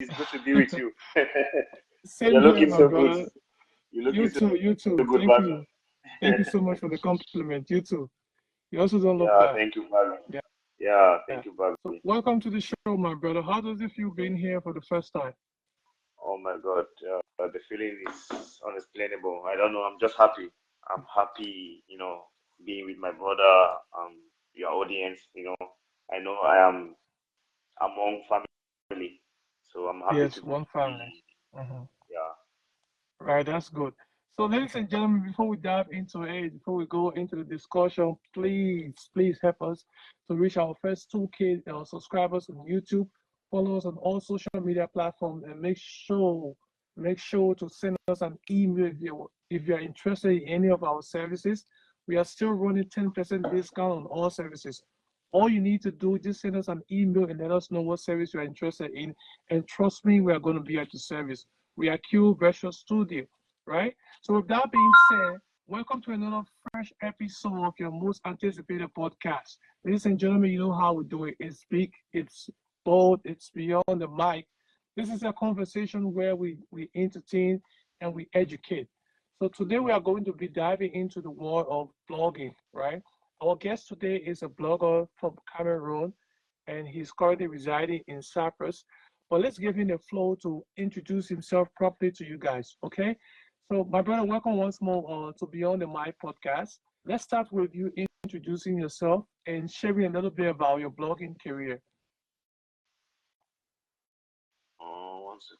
It's good to be with you. Same You're here, looking my so good. brother. You're You looking so too, you too. good, Thank Bobby. you. Thank you so much for the compliment. You too. You also don't look Yeah, bad. thank you, Bobby. Yeah. Yeah, Yeah. thank you, So Bobby. welcome to the show, my brother. How does it feel being here for the first time? Oh my God, the feeling is unexplainable. I don't know. I'm just happy. I'm happy, being with my brother, your audience. I know I am among family, so I'm happy Yes, to one family. be. Hmm. Yeah. Right, that's good. So, ladies and gentlemen, before we dive into it, before we go into the discussion, please help us to reach our first 2K subscribers on YouTube. Follow us on all social media platforms, and make sure to send us an email if you're interested in any of our services. We are still running 10% discount on all services. All you need to do is just send us an email and let us know what service you are interested in. And trust me, we are going to be at your service. We are Q Virtual Studio, right? So with that being said, welcome to another fresh episode of your most anticipated podcast. Ladies and gentlemen, you know how we do it. It's big, it's bold, it's beyond the mic. This is a conversation where we entertain and we educate. So today we are going to be diving into the world of blogging, right? Our guest today is a blogger from Cameroon, and he's currently residing in Cyprus. But let's give him the floor to introduce himself properly to you guys, okay? So, my brother, welcome once more to Beyond the Mic podcast. Let's start with you introducing yourself and sharing a little bit about your blogging career. One second.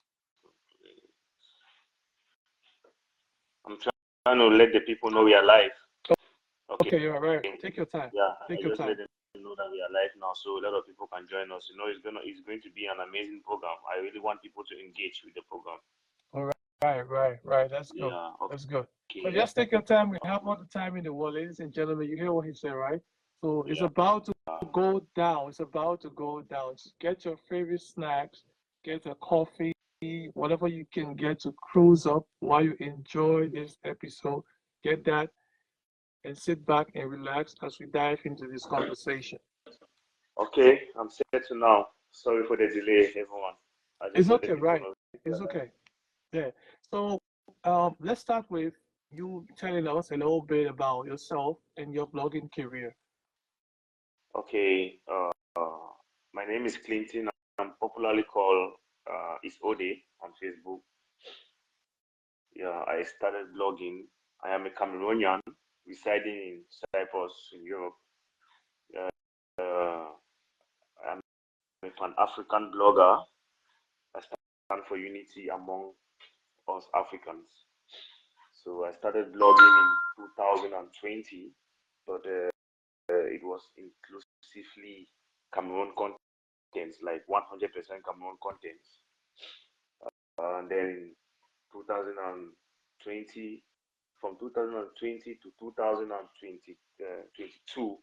I'm trying to let the people know we are live. Okay. Okay, you're right. Take your time. Yeah, I Take your just let time. them know that we are live now, so a lot of people can join us. It's going to be an amazing program. I really want people to engage with the program. All right, right. That's good. Yeah. That's good. So Okay. just take your time. We have all the time in the world, ladies and gentlemen. You hear what he said, right? So it's Yeah. about to go down. It's about to go down. Just get your favorite snacks, get a coffee, whatever you can get to cruise up while you enjoy this episode. Get that and sit back and relax as we dive into this conversation. Okay. I'm set to now. Sorry for the delay, everyone. I just It's let the okay, people right? know. It's okay. Yeah. So let's start with you telling us a little bit about yourself and your blogging career. Okay. My name is Clinton. I'm popularly called Itz Ode on Facebook. Yeah, I started blogging. I am a Cameroonian residing in Cyprus in Europe. Uh, I'm a Pan-African blogger. I stand for unity among us Africans. So I started blogging in 2020, but it was inclusively Cameroon contents, like 100% Cameroon contents. And then in 2020, from 2020 to 2022,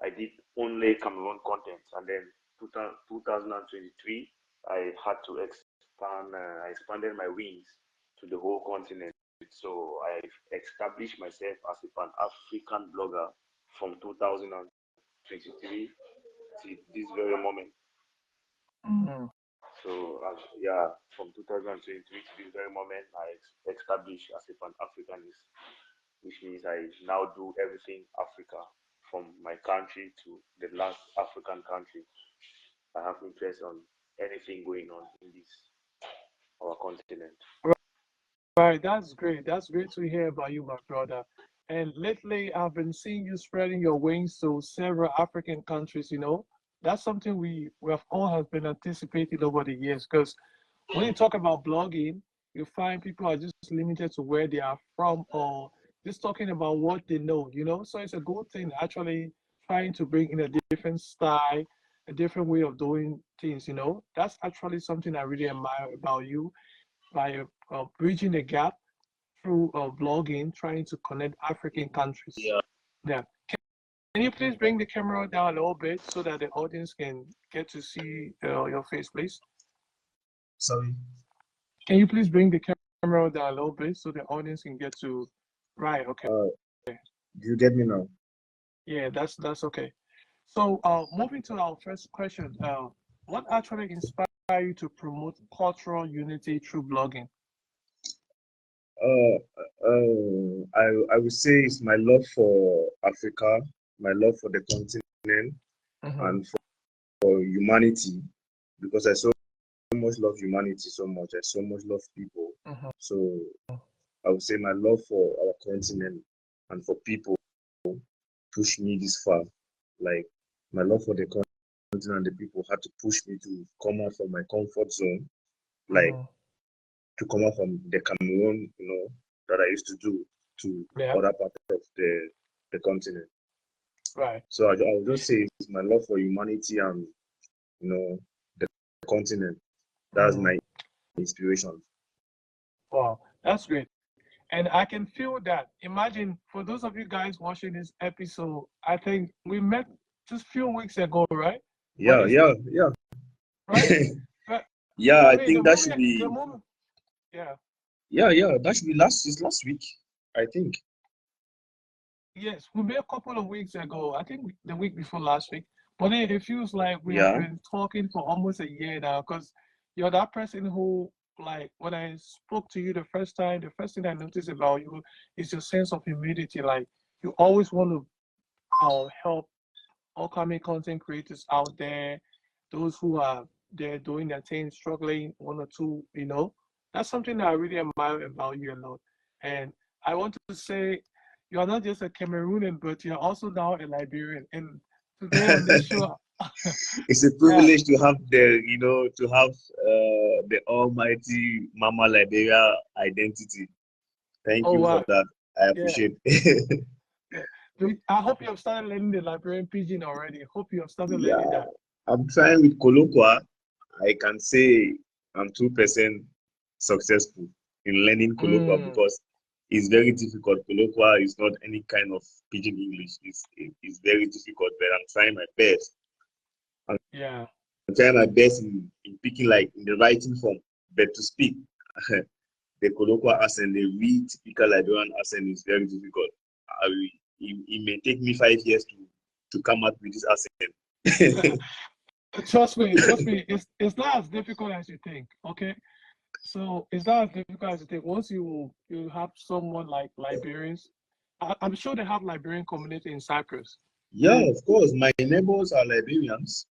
I did only Cameroon contents. And then 2023, I had to expand. I expanded my wings to the whole continent. So I established myself as a Pan-African blogger from 2023 to this very moment. Mm. So yeah, from 2023 to this very moment, I established as a Pan-Africanist, which means I now do everything Africa, from my country to the last African country. I have interest on anything going on in this our continent. Right, that's great. That's great to hear about you, my brother. And lately, I've been seeing you spreading your wings to several African countries. That's something we have all have been anticipating over the years. Because when you talk about blogging, you find people are just limited to where they are from or just talking about what they know. So it's a good thing actually trying to bring in a different style, a different way of doing things. That's actually something I really admire about you by bridging the gap through blogging, trying to connect African countries. Yeah. Yeah. Can you please bring the camera down a little bit so that the audience can get to see your face, please? Sorry. Can you please bring the camera down a little bit so the audience can get to? Right. Okay. Uh, do you get me now? Yeah, that's okay. So, moving to our first question, what actually inspired you to promote cultural unity through blogging? I would say it's my love for Africa, my love for the continent, and for humanity, because I so much love humanity so much. I so much love people. So I would say my love for our continent and for people pushed me this far. Like my love for the continent and the people had to push me to come out from my comfort zone, like to come out from the Cameroon, that I used to do to other parts of the continent. Right. So I would just say it's my love for humanity and the continent. That's my inspiration. Wow, that's great. And I can feel that. Imagine, for those of you guys watching this episode, I think we met just a few weeks ago, right? Yeah. Right? But, yeah, I mean, think that should be. Yeah. Yeah, that should be last week, I think. Yes, we met a couple of weeks ago. I think the week before last week. But it feels like we have been talking for almost a year now, because you're that person who, like, when I spoke to you the first time, the first thing I noticed about you is your sense of humility. Like, you always want to help upcoming content creators out there, those who are there doing their thing, struggling, one or two, That's something that I really admire about you a lot. And I want to say, you are not just a Cameroonian, but you're also now a Liberian. And today on this show, it's a privilege to have the almighty Mama Liberia identity. Thank you for that. I appreciate it. I hope you have started learning the Liberian pidgin already. Hope you have started learning that. I'm trying with Kolokwa. I can say I'm 2% successful in learning Kolokwa because it's very difficult. Kolokwa is not any kind of pidgin English. It's very difficult, but I'm trying my best. I'm trying my best in picking, like, in the writing form, but to speak the Kolokwa accent, the real typical Liberian accent, is very difficult. It may take me 5 years to come up with this accent. Trust me, it's not as difficult as you think, okay? So it's not as difficult as you think. Once you have someone like Liberians, I'm sure they have Liberian community in Cyprus. Yeah, of course. My neighbors are Liberians.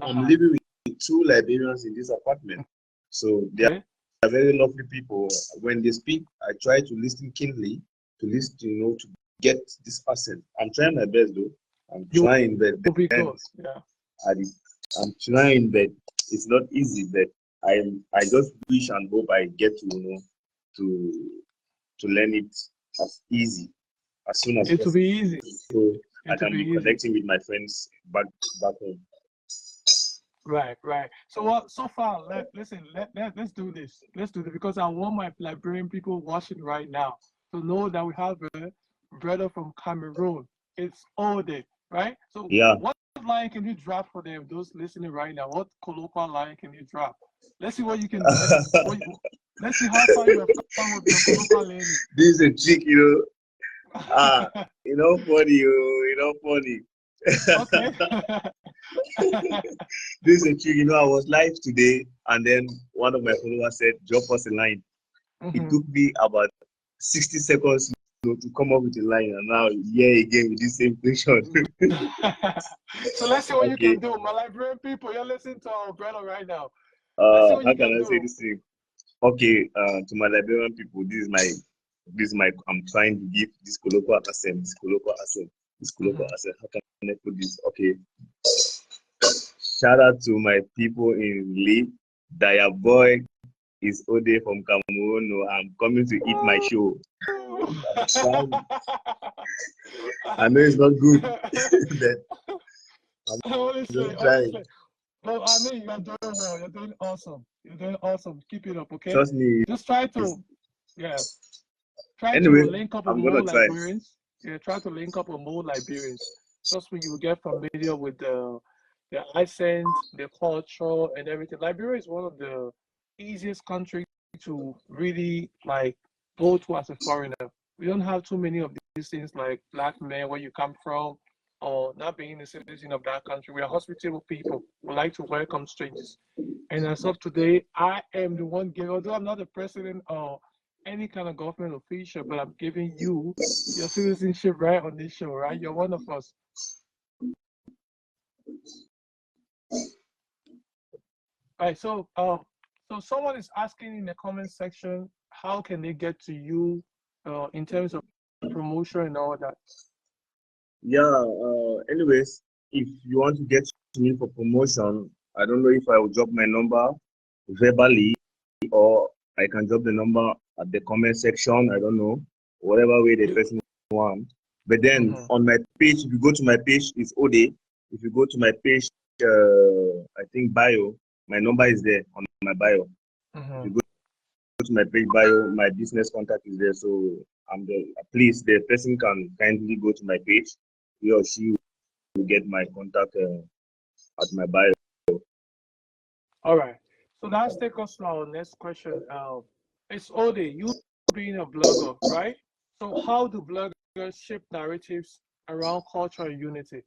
I'm living with 2 Liberians in this apartment. So they are very lovely people. When they speak, I try to listen keenly, to listen, to get this accent. I'm trying my best, though. I'm trying, but I'm trying, but it's not easy. But I just wish and hope I get to learn it as easy as soon as possible. It will be easy. So I can be connecting with my friends back home. Right. So so far, let's do this. Let's do this, because I want my Liberian people watching right now to know that we have a brother from Cameroon. It's Ode, right? So what line can you drop for them, those listening right now? What colloquial line can you drop? Let's see what you can do. Let's see how far you have come with your colloquial learning. This is a trick, funny. Okay. This is a trick, I was live today, and then one of my followers said, drop us a line. It took me about 60 seconds to come up with a line, and now again with this same question. So let's see what you can do. My Liberian people, you're listening to our brother right now. How can I say this thing? Okay, to my Liberian people, this is my I'm trying to give this colloquial accent. How can I put this? Okay. Shout out to my people in Lee. That boy is Ode from Cameroon. I'm coming to eat my show. I know it's not good, but honestly. No, I mean, you're doing well. You're doing awesome. Keep it up, okay? Trust me. Just try to link up with more Liberians. Yeah, try to link up with more Liberians. Trust me, you will get familiar with the accent, the culture, and everything. Liberia is one of the easiest countries to really go to as a foreigner. We don't have too many of these things like black men, where you come from, or not being a citizen of that country. We are hospitable people. We like to welcome strangers. And as of today, I am the one giving, although I'm not the president or any kind of government official, but I'm giving you your citizenship right on this show, right? You're one of us. Right. So someone is asking in the comment section, how can they get to you in terms of promotion and all that? Yeah, anyways, if you want to get to me for promotion, I don't know if I will drop my number verbally or I can drop the number at the comment section. I don't know, whatever way the person wants. But then on my page, if you go to my page, it's Ode. If you go to my page, I think bio, my number is there on my bio. If you go to my page bio, my business contact is there. So please, the person can kindly go to my page. He or she will get my contact at my bio. All right. So let's take us to our next question. It's Ode, you being a blogger, right? So how do bloggers shape narratives around culture and unity?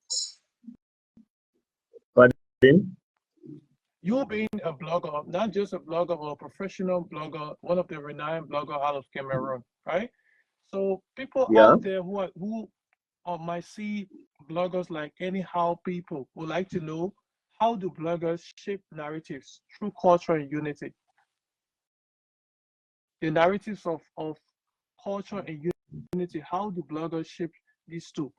Pardon? You being a blogger, not just a blogger, but a professional blogger, one of the renowned bloggers out of Cameroon, right? So people out there who might see bloggers like anyhow people would like to know, how do bloggers shape narratives through culture and unity? The narratives of culture and unity, how do bloggers shape these two?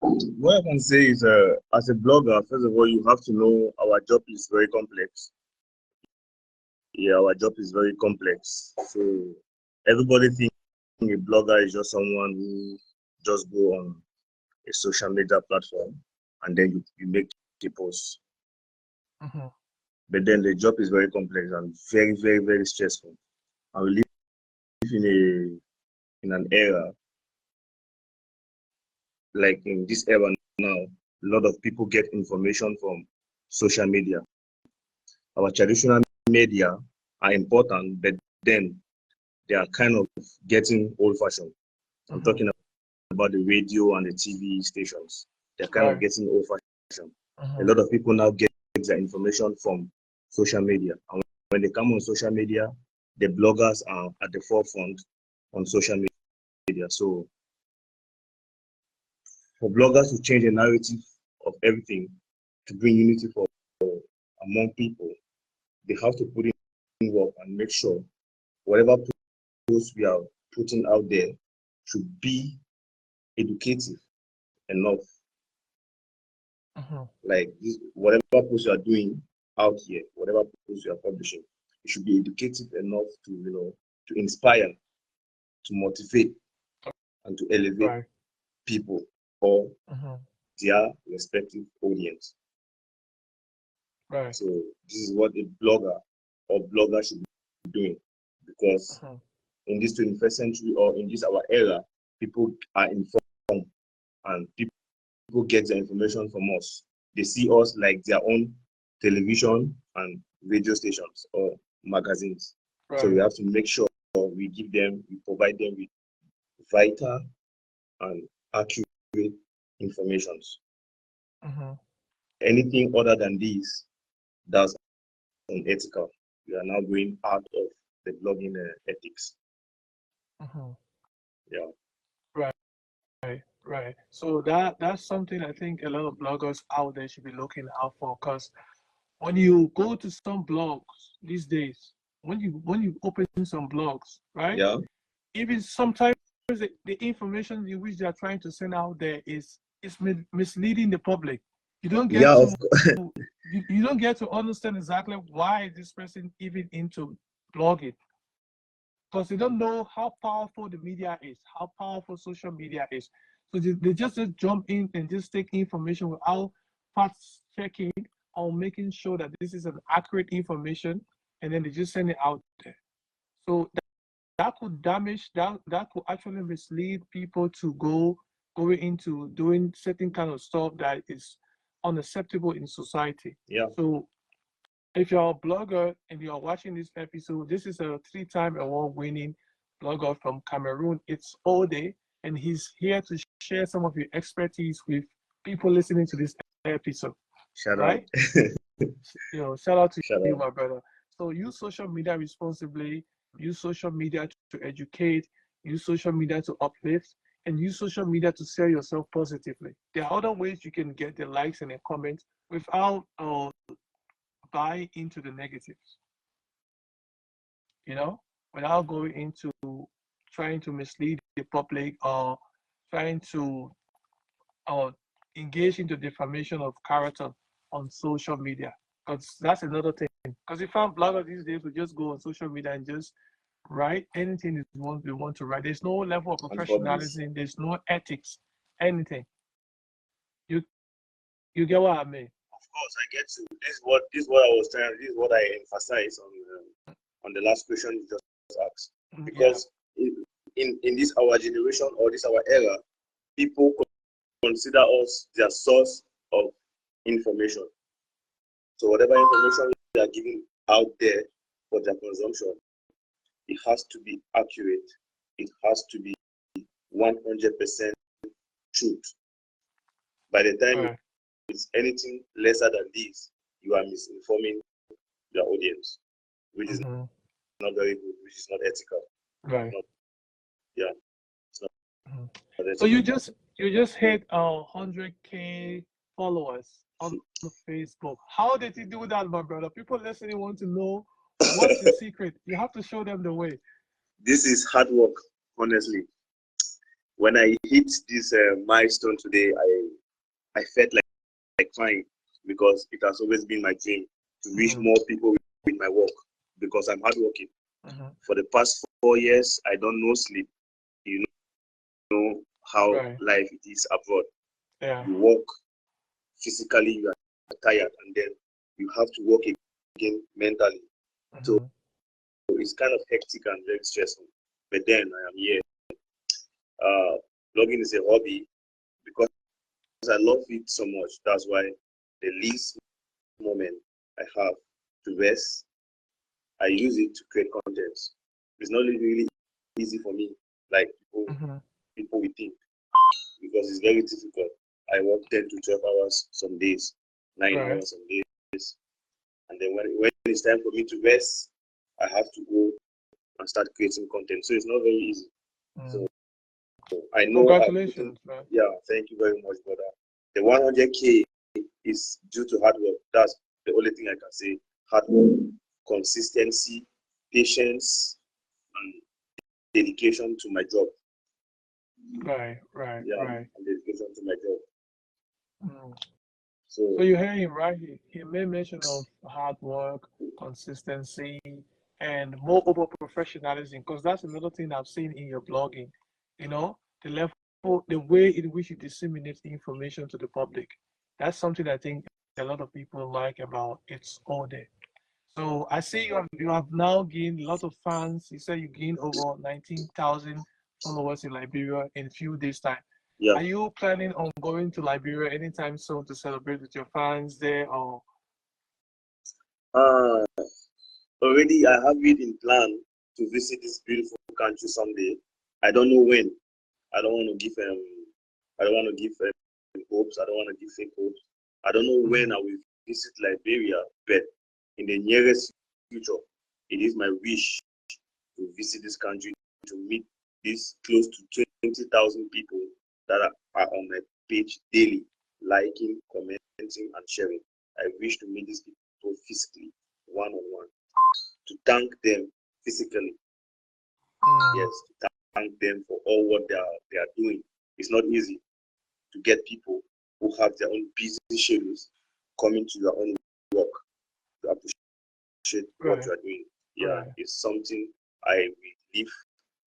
What I can say is, as a blogger, first of all, you have to know our job is very complex. Yeah, our job is very complex. So everybody thinks a blogger is just someone who just go on a social media platform and then you make a post. But then the job is very complex and very, very, very stressful. And we live in an era, like in this era now, a lot of people get information from social media. Our traditional media are important, but then they are kind of getting old-fashioned. I'm talking about the radio and the TV stations. They're kind of getting old-fashioned. A lot of people now get their information from social media. And when they come on social media, the bloggers are at the forefront on social media. So for bloggers to change the narrative of everything, to bring unity for among people, they have to put in work and make sure whatever posts we are putting out there should be educative enough. Like this, whatever posts you are doing out here, whatever posts you are publishing, it should be educative enough to to inspire, to motivate, and to elevate people or their respective audience. So this is what a blogger or blogger should be doing, because in this 21st century or in this our era, people are informed and people get their information from us. They see us like their own television and radio stations or magazines. So we have to make sure we provide them with vital and accurate information. Anything other than this, that's unethical. We are now going out of the blogging ethics. Yeah. Right. So that's something I think a lot of bloggers out there should be looking out for, because when you go to some blogs these days, when you open some blogs, right? Yeah. Even sometimes the information in which they are trying to send out there is misleading the public. You don't get you don't get to understand exactly why this person even into blogging, because they don't know how powerful the media is, how powerful social media is. So they just jump in and just take information without fact checking or making sure that this is an accurate information, and then they just send it out there. So that could damage, that could actually mislead people to going into doing certain kind of stuff that is unacceptable in society. Yeah. So if you're a blogger and you're watching this episode, this is a 3-time award-winning blogger from Cameroon, Itz Ode, and he's here to share some of your expertise with people listening to this episode. Shout out. Right? Shout out to Shout you, out. my brother. So use social media responsibly, use social media to educate, use social media to uplift, and use social media to sell yourself positively. There are other ways you can get the likes and the comments without buying into the negatives. Without going into trying to mislead the public or trying to engage into defamation of character on social media. Because that's another thing. Because you found bloggers these days will just go on social media and just write anything they want to write. There's no level of professionalism. There's no ethics, anything. You get what I mean? Of course, I get you. This is what I was trying. This is what I emphasize on the last question you just asked. Because in this our generation or this our era, people consider us their source of information. So whatever information they are giving out there for their consumption, it has to be accurate. It has to be 100% truth. By the time it's anything lesser than this, you are misinforming your audience, which is not very good, which is not ethical. Right. It's not ethical. So you just hit 100K followers on Facebook. How did you do that, my brother? People listening want to know what's the secret. You have to show them the way. This is hard work, honestly. When I hit this milestone today, I felt like crying because it has always been my dream to reach more people with my work because I'm hardworking. For the past 4 years, I don't know sleep. You know how life it is abroad. Yeah. You work physically, you are tired, and then you have to work again mentally. So it's kind of hectic and very stressful. But then I am here. Blogging is a hobby because I love it so much. That's why the least moment I have to rest, I use it to create content. It's not really easy for me, like people will think, because it's very difficult. I work 10 to 12 hours some days, 9 hours some days, and then when it's time for me to rest, I have to go and start creating content. So it's not very easy. So I know. Congratulations, man. Yeah, thank you very much, brother. The 100K is due to hard work. That's the only thing I can say. Hard work, consistency, patience, and dedication to my job. Right. And dedication to my job. So you hear him, right? He made mention of hard work, consistency, and moreover professionalism, because that's another thing I've seen in your blogging. The level, the way in which you disseminate information to the public. That's something I think a lot of people like about Itz Ode. So I see you have now gained a lot of fans. You said you gained over 19,000 followers in Liberia in a few days' time. Yeah. Are you planning on going to Liberia anytime soon to celebrate with your fans there, or? Already, I have it in plan to visit this beautiful country someday. I don't know when. I don't want to give hopes. I don't want to give fake hopes. I don't know when I will visit Liberia, but in the nearest future, it is my wish to visit this country, to meet these close to 20,000 people that are on my page daily, liking, commenting, and sharing. I wish to meet these people physically, one-on-one, to thank them physically. Yes, to thank them for all what they are doing. It's not easy to get people who have their own busy schedules coming to your own work to appreciate what you are doing. Yeah, it's something I will live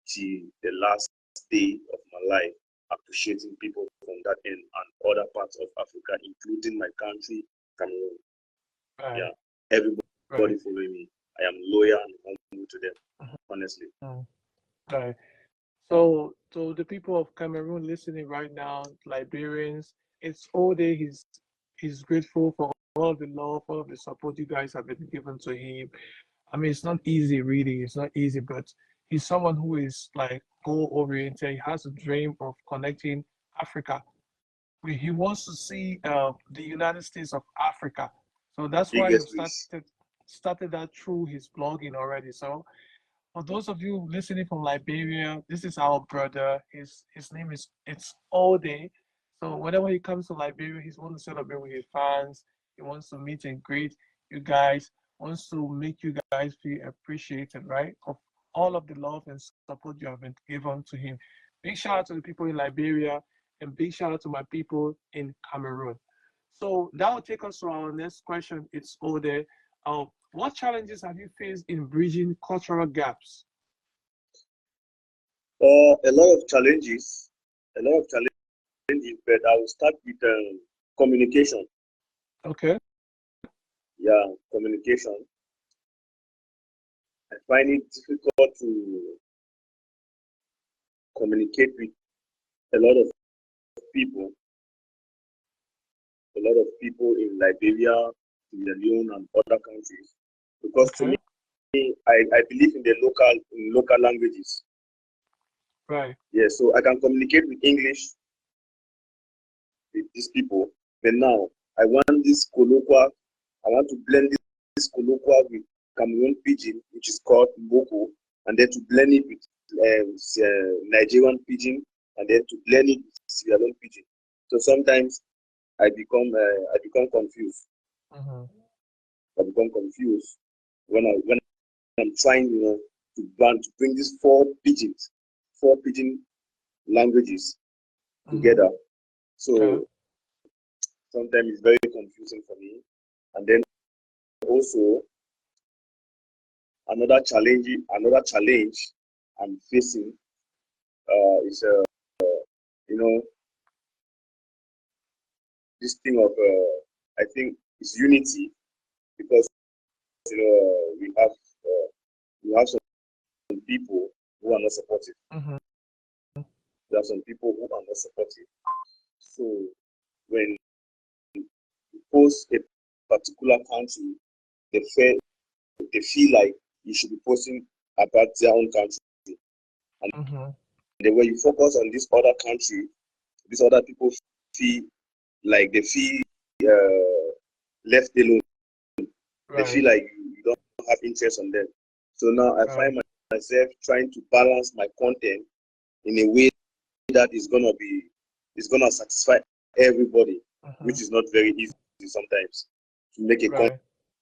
till the last day of my life, appreciating people from that end and other parts of Africa, including my country, Cameroon. Yeah, everybody following me. I am loyal and humble to them, honestly. Right. So the people of Cameroon listening right now, Liberians, Itz Ode. He's grateful for all of the love, all of the support you guys have been given to him. I mean, it's not easy, really. It's not easy, but He's someone who is like goal oriented. He has a dream of connecting Africa. He wants to see the United States of Africa. So that's why he Biggest wish. started that through his blogging already. So for those of you listening from Liberia, this is our brother. His name is Itz Ode. So whenever he comes to Liberia, he wants to celebrate with his fans. He wants to meet and greet you guys. Wants to make you guys feel appreciated, right? Of all of the love and support you have been given to him. Big shout out to the people in Liberia and big shout out to my people in Cameroon. So that will take us to our next question. It's Ode. What challenges have you faced in bridging cultural gaps? A lot of challenges, a lot of challenges, but I will start with communication. Okay. Yeah, communication. I find it difficult to communicate with a lot of people, in Liberia, Sierra Leone, and other countries, because to Okay. me, I believe in the local languages. Right. Yeah, so I can communicate with English with these people, but now I want this colloquial. I want to blend this colloquial with Cameroon pidgin, which is called Mboko, and then to blend it with Nigerian pidgin, and then to blend it with Sierra Leone pidgin. So sometimes I become confused. Mm-hmm. I become confused when I'm trying, to bring these four pidgin languages together. So Okay. sometimes it's very confusing for me. And then also another challenge I'm facing is you know this thing of I think it's unity, because we have some people who are not supportive. Mm-hmm. There are some people who are not supportive. So when you post a particular country, they feel like you should be posting about their own country. And Mm-hmm. then when you focus on this other country, these other people feel like they feel left alone. They Right. feel like you don't have interest on them. So now I Right. find myself trying to balance my content in a way that is gonna satisfy everybody, Mm-hmm. which is not very easy sometimes to make a Right.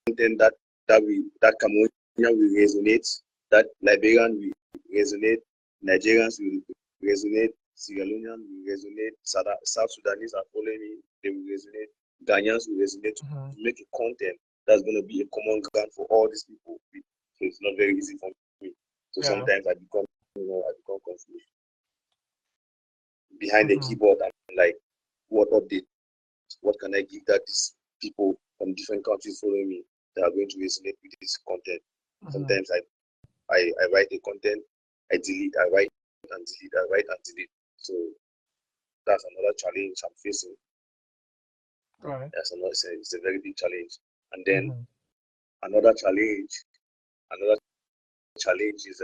content that Cameroonian will resonate, that Liberian will resonate, Nigerians will resonate, Sierra Leonean will resonate, South Sudanese are following me, they will resonate, Ghanaians will resonate, Mm-hmm. to make a content that's going to be a common ground for all these people. So it's not very easy for me. So Yeah. sometimes I become confused behind the Mm-hmm. keyboard and like, what update? What can I give that these people from different countries following me that are going to resonate with this content? Mm-hmm. Sometimes I write the content, I delete, I write and delete, I write and delete. So that's another challenge I'm facing. Right. It's a very big challenge. And then Mm-hmm. another challenge is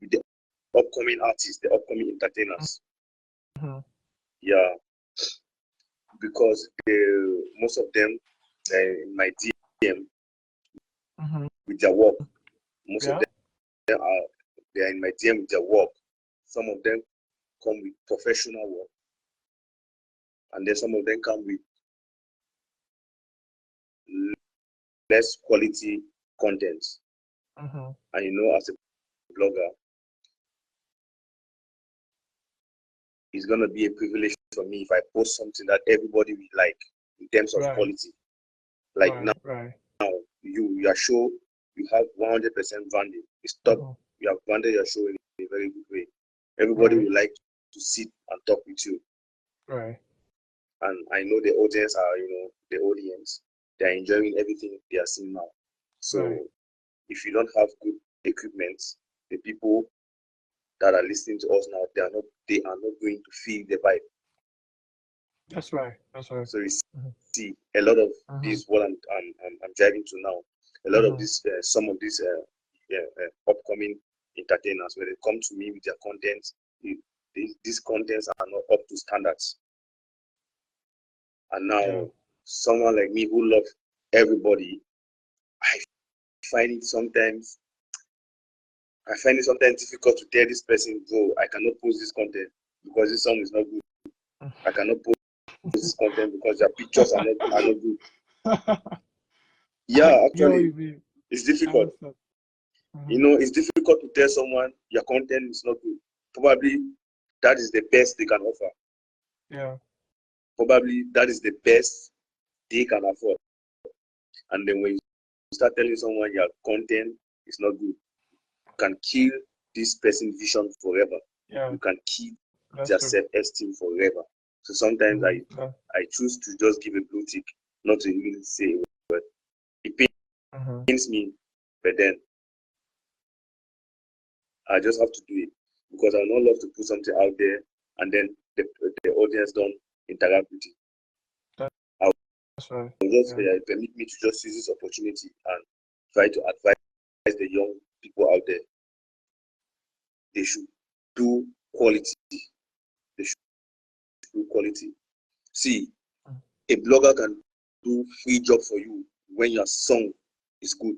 with the upcoming artists, the upcoming entertainers. Mm-hmm. Yeah, because most of them in my DM Mm-hmm. with their work. Most of Yeah. them they are in my DM with their work. Some of them come with professional work, and then some of them come with less quality content. Mm-hmm. And as a blogger, it's gonna be a privilege for me if I post something that everybody will like in terms of Right. quality. Like Right. Right. now, you are sure you have 100% branding. Mm-hmm. You have branded your show in a very good way. Everybody Right. would like to sit and talk with you. Right. And I know the audience are, the audience, they're enjoying everything they are seeing now. So Right. if you don't have good equipment, the people that are listening to us now, they are not going to feel the vibe. That's right. That's right. So you Mm-hmm. see a lot of Mm-hmm. this what I'm driving to now. a lot of these, some of these upcoming entertainers, when they come to me with their contents, these contents are not up to standards. And now, someone like me who loves everybody, I find it sometimes difficult to tell this person, bro, I cannot post this content because this song is not good. I cannot post this content because your pictures are not good. Yeah, actually, it's difficult. It's difficult to tell someone your content is not good. Probably that is the best they can offer. Yeah. Probably that is the best they can afford. And then when you start telling someone your content is not good, you can kill this person's vision forever. Yeah. You can kill their self-esteem forever. So sometimes I choose to just give a blue tick, not to even say a word. It pains me, but then I just have to do it because I would not love to put something out there and then the audience don't interact with it. That's right. Just permit me to just use this opportunity and try to advise the young people out there. They should do quality. They should do quality. See, a blogger can do free job for you when your song is good,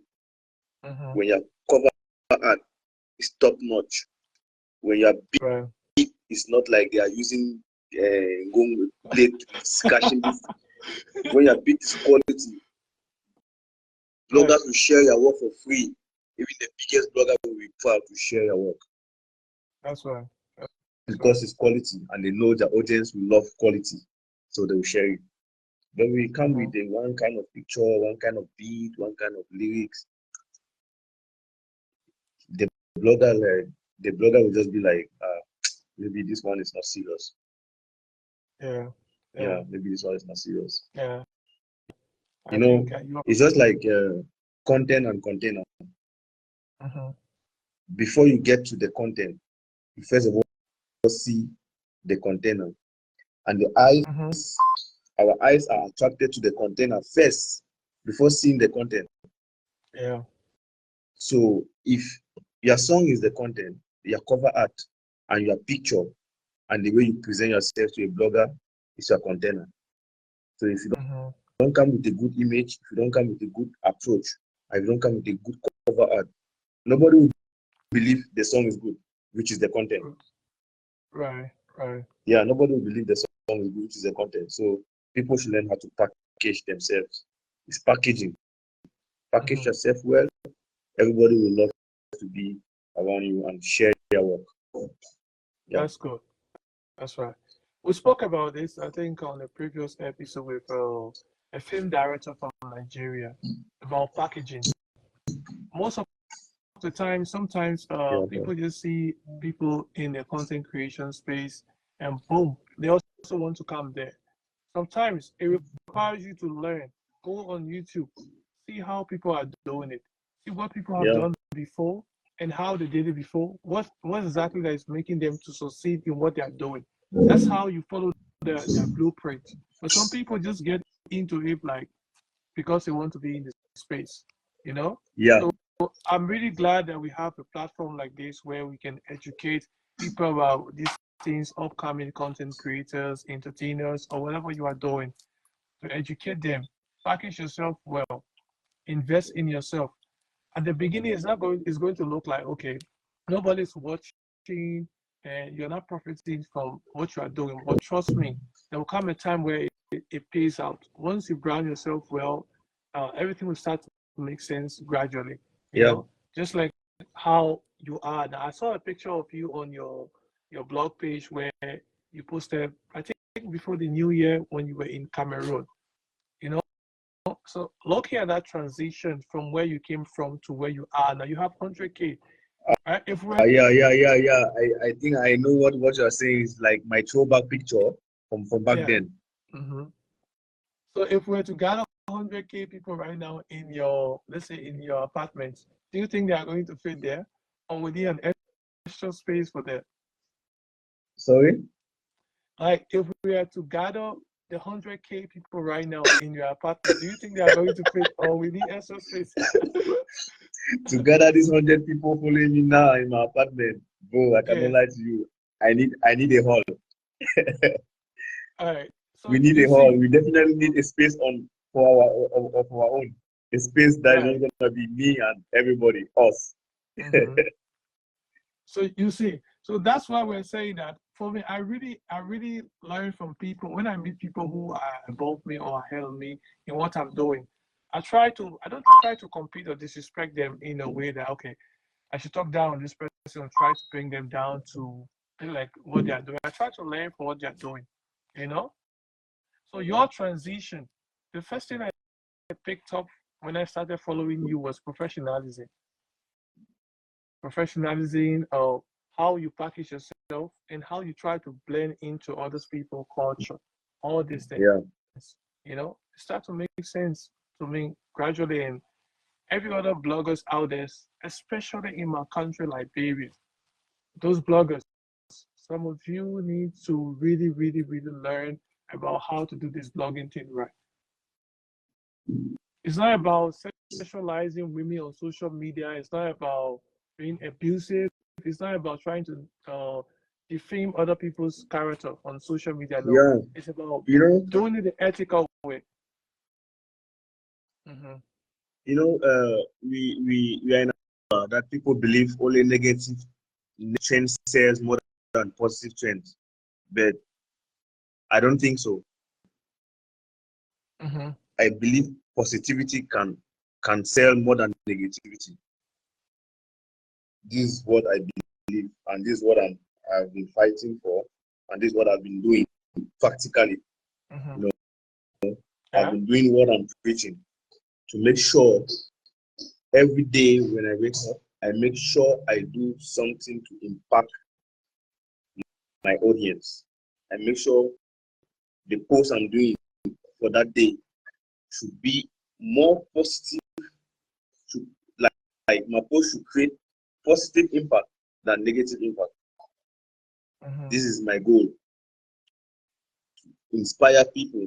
when your cover art is top notch, when your beat is not like they are using going plate scratching this. When your beat is quality, bloggers will share your work for free. Even the biggest blogger will be proud to share your work. That's right. Because it's quality and they know the audience will love quality, so they will share it. But we come with one kind of picture, one kind of beat, one kind of lyrics. The blogger will just be like, maybe this one is not serious. Yeah, maybe this one is not serious. Yeah. It's just like content and container. Before you get to the content, you first of all see the container. And the eyes, our eyes are attracted to the container first before seeing the content. Yeah. So if your song is the content, your cover art and your picture and the way you present yourself to a blogger is your container. So if you don't come with a good image, if you don't come with a good approach, if you don't come with a good cover art, nobody will believe the song is good, which is the content. Right. Yeah, nobody will believe the song is good, which is the content. So people should learn how to package themselves. It's packaging. Package yourself well. Everybody will love to be around you and share their work. Yeah. That's good. That's right. We spoke about this, I think, on a previous episode with a film director from Nigeria about packaging. Most of the time, sometimes people just see people in the content creation space and boom, they also want to come there. Sometimes it requires you to learn. Go on YouTube, see how people are doing it, see what people have done before and how they did it before. What exactly that is making them to succeed in what they are doing. That's how you follow their blueprint. But some people just get into it like because they want to be in the space, Yeah. So I'm really glad that we have a platform like this where we can educate people about these things, upcoming content creators, entertainers, or whatever you are doing, to educate them. Package yourself well, invest in yourself. At the beginning, it's going to look like, okay, nobody's watching and you're not profiting from what you are doing. But trust me, there will come a time where it pays out. Once you brand yourself well, everything will start to make sense gradually. Just like how you are now. I saw a picture of you on your blog page where you posted, I think before the new year when you were in Cameroon. So looking at that transition from where you came from to where you are now, you have 100K. Right? I think I know what you're saying is like my throwback picture from back then. So if we're to gather 100K people right now in let's say in your apartment, do you think they are going to fit there, or would you an extra space for that? Sorry? Like if we are to gather the 100K people right now in your apartment, do you think they are going to fit, or we need extra space? To gather these 100 people following me now in my apartment, bro, I cannot Yes. lie to you. I need a hall. All right. So We need you a hall. see, We definitely need a space for our own. A space that is right. not gonna be me and everybody, us. Mhm. So you see, so that's why we're saying that for me, I really learn from people when I meet people who are above me or ahead of me in what I'm doing. I don't try to compete or disrespect them in a way that, okay, I should talk down on this person or try to bring them down to like what they are doing. I try to learn from what they're doing, you know? So your transition, the first thing I picked up when I started following you was professionalism. Professionalism of how you package yourself and how you try to blend into other people's culture. All these things, Yeah. start to make sense to me gradually. And every other bloggers out there, especially in my country, Liberia, those bloggers, some of you need to really, really, really learn about how to do this blogging thing right. It's not about sexualizing women on social media. It's not about being abusive. It's not about trying to defame other people's character on social media. No, Yeah. it's about You know, doing it the ethical way. Mm-hmm. we are in a that people believe only negative trend sells more than positive trends, but I don't think so. Mm-hmm. I believe positivity can sell more than negativity. This is what I believe, and this is what I've been fighting for, and this is what I've been doing practically. Mm-hmm. You know, I've Yeah. been doing what I'm preaching to make sure every day when I wake up, I make sure I do something to impact my audience. I make sure the post I'm doing for that day should be more positive. Should, like my post should create positive impact than negative impact. Mm-hmm. This is my goal. Inspire people,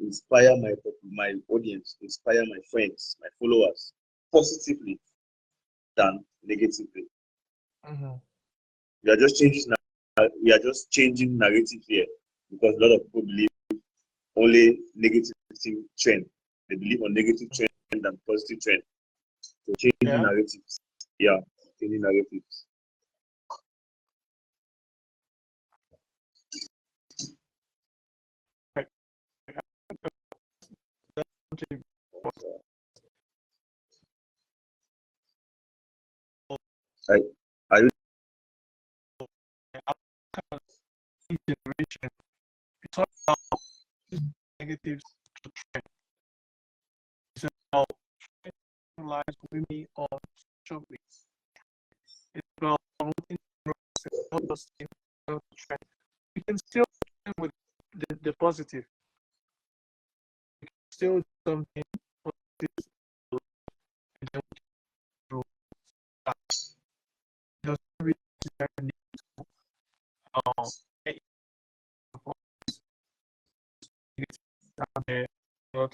inspire my audience, inspire my friends, my followers positively than negatively. Mm-hmm. We are just changing narrative here because a lot of people believe only negative trend. They believe on negative trend and positive trend. So changing Yeah. narratives. Yeah, changing narratives. I I Generation. We talk about negatives to trend. It's about lives women on social media. It's about promoting trend. We can still trend with the positive. We can still do something positive and then we can grow. There's no reason to get out there in order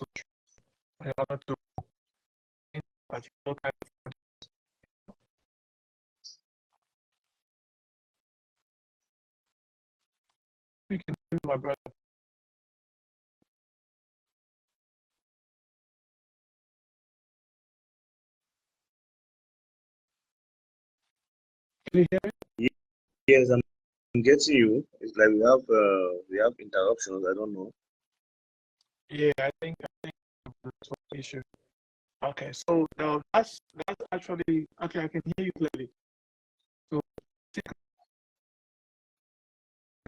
to particular kind of we can do, my brother. Can you hear me? yes, I'm getting you. It's like we have interruptions. I don't know. Yeah, I think that's what the issue. Okay, so that's actually okay. I can hear you clearly. So,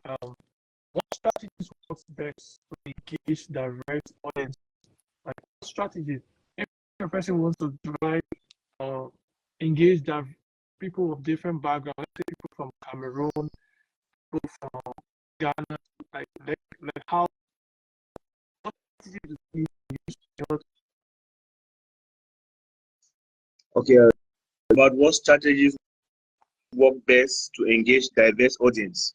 um, what strategies works best to engage direct audience? Like what strategy? If a person wants to drive or engage the people of different backgrounds, let's say people from Cameroon, people from Ghana, like how what strategy do you use in order Okay, about what strategies work best to engage diverse audience.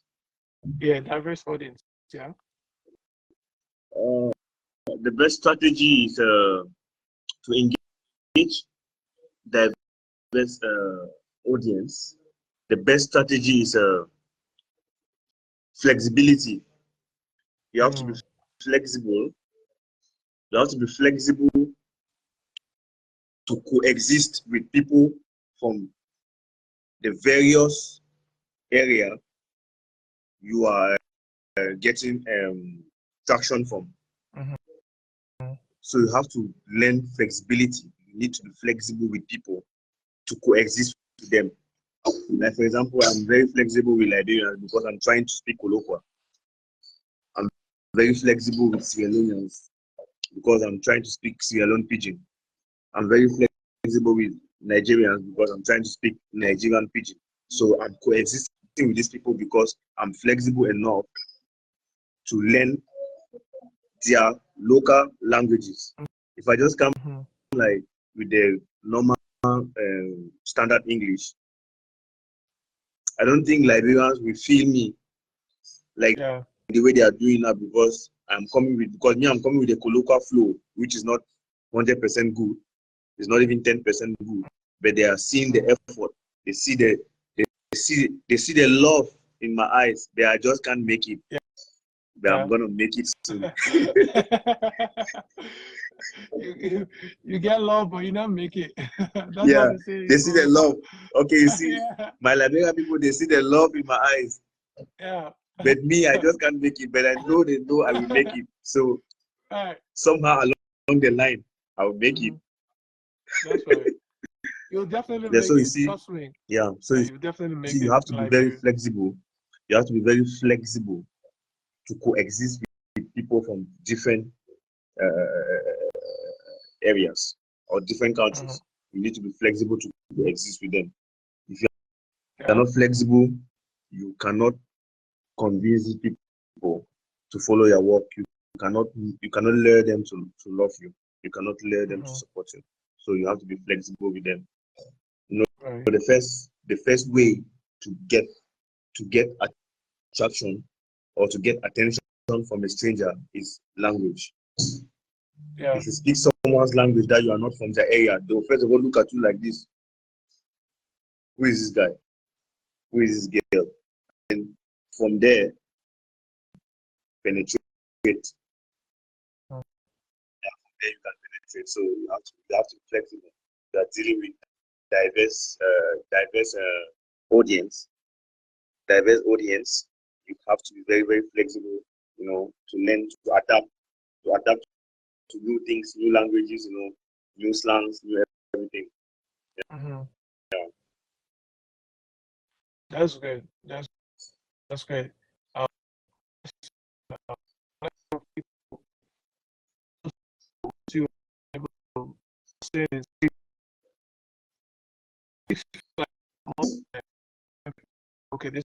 yeah, diverse audience? Yeah. The best strategy is to engage diverse audience. The best strategy is flexibility. You have to be flexible. You have to be flexible to coexist with people from the various area you are getting traction from. So you have to learn flexibility. You need to be flexible with people to coexist with them. Like, for example, I'm very flexible with Liberians because I'm trying to speak Kolokwa. I'm very flexible with Sierra Leoneans because I'm trying to speak Sierra Leone Pidgin. I'm very flexible with Nigerians because I'm trying to speak Nigerian Pidgin. So I'm coexisting with these people because I'm flexible enough to learn their local languages. If I just come like with the normal standard English, I don't think Liberians will feel me like the way they are doing now because I'm coming with a colloquial flow, which is not 100% good. It's not even 10% good. But they are seeing the effort. They see the love in my eyes. I just can't make it. But I'm gonna make it soon. you get love, but you don't make it. That's yeah, what they see the love. Okay, you see, my Liberian people, they see the love in my eyes. Yeah. But me, I just can't make it. But I know they know I will make it. So somehow along the line, I will make it. That's right. You'll definitely make so you it. see, Trust me. yeah. So you definitely make you it. have to be very flexible. You have to be very flexible to coexist with people from different areas or different countries. You need to be flexible to coexist with them. If you are not flexible, you cannot convince people to follow your work. You cannot lure them to love you. You cannot lure them to support you. So you have to be flexible with them. The first way to get attraction or to get attention from a stranger is language. If you speak someone's language that you are not from the area, they'll first of all look at you like this. Who is this guy? Who is this girl? And from there, penetrate. From there you can penetrate. So you have to be flexible. You are dealing with diverse audience. You have to be very, very flexible, to learn to adapt to new things, new languages, new slangs, new everything. That's good. That's great. Okay, this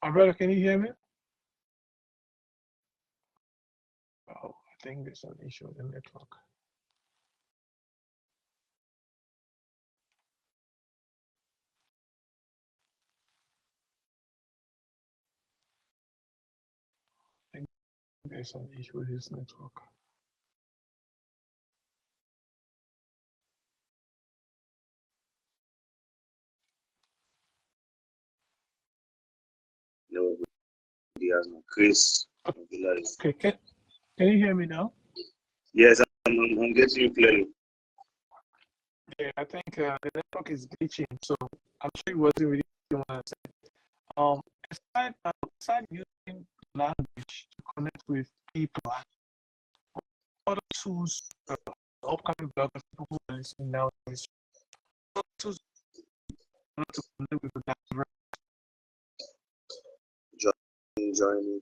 my brother, can you hear me? Oh, I think there's an issue with the network. I think there's an issue with his network. No, Chris. Okay, can you hear me now? Yes, I'm getting you clearly. Yeah, I think the network is glitching, so I'm sure it wasn't really what I said. Aside using language to connect with people, other tools, upcoming bloggers, people who are listening now, what tools to connect with the diverse? Joining.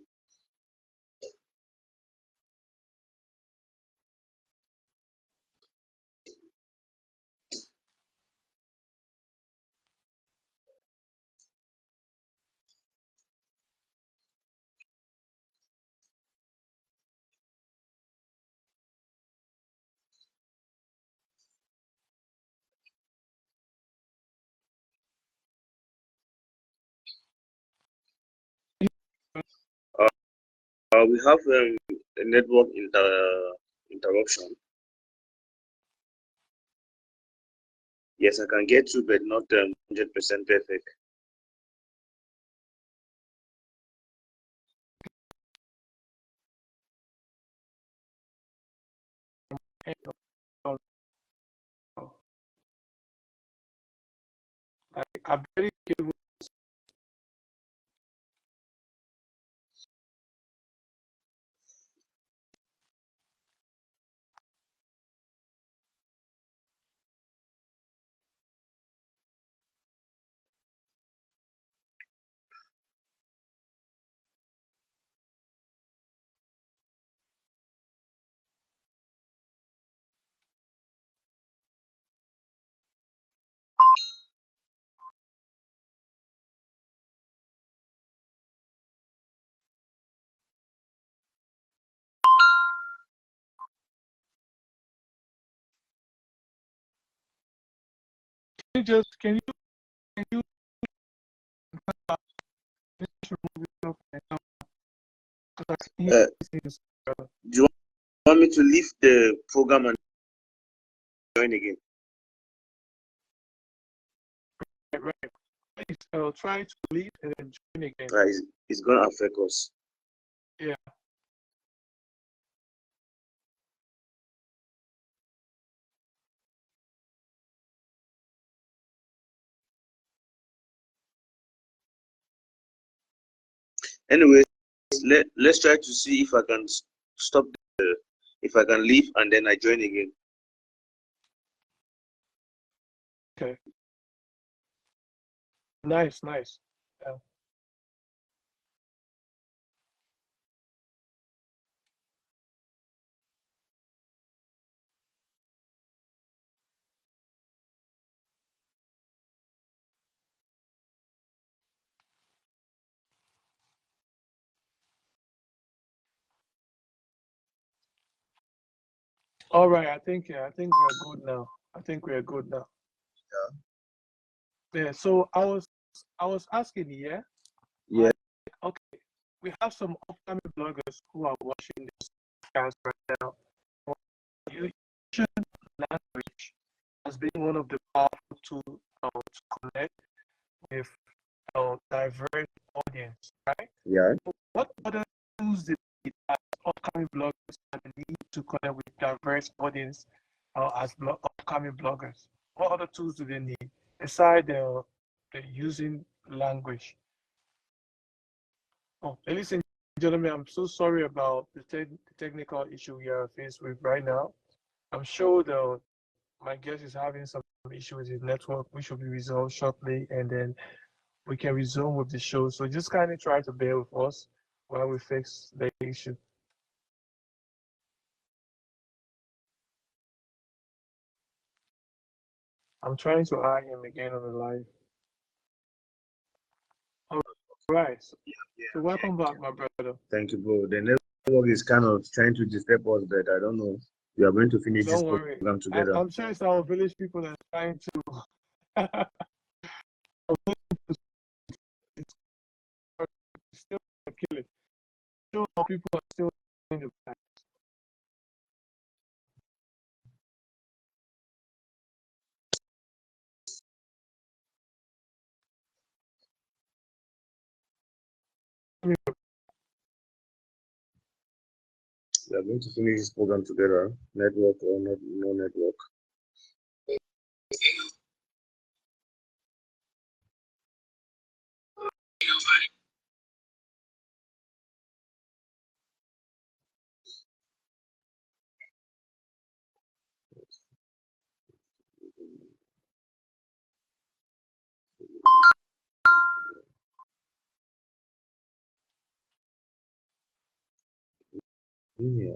We have a network interruption. Yes, I can get you, but not 100% perfect. I'm very careful. Can you just remove yourself and come? Because I can hear this. Do you want me to leave the program and join again? Right. Please try to leave and then join again. It's going to affect us. Yeah. Anyways, let's try to see if I can stop if I can leave and then I join again. Okay. Nice. Yeah. All right. I think we're good now. Yeah. So I was asking, yeah. Yeah. Okay. We have some upcoming bloggers who are watching this podcast right now. Using language has been one of the powerful tools to connect with diverse audience, right? Yeah. What other tools did upcoming bloggers need to connect with diverse audience as upcoming bloggers? What other tools do they need aside the using language? Oh, ladies and gentlemen, I'm so sorry about the technical issue we are faced with right now. I'm sure my guest is having some issue with his network, which will be resolved shortly, and then we can resume with the show. So just kindly try to bear with us while we fix the issue. I'm trying to add him again on the line. All right. So welcome back, my brother. Thank you, bro. The network is kind of trying to disturb us, but I don't know. We are going to finish this program together. I'm sure it's our village people that are trying to. Still killing. Still, people are still in the back. We are going to finish this program together, network or no network. Yeah.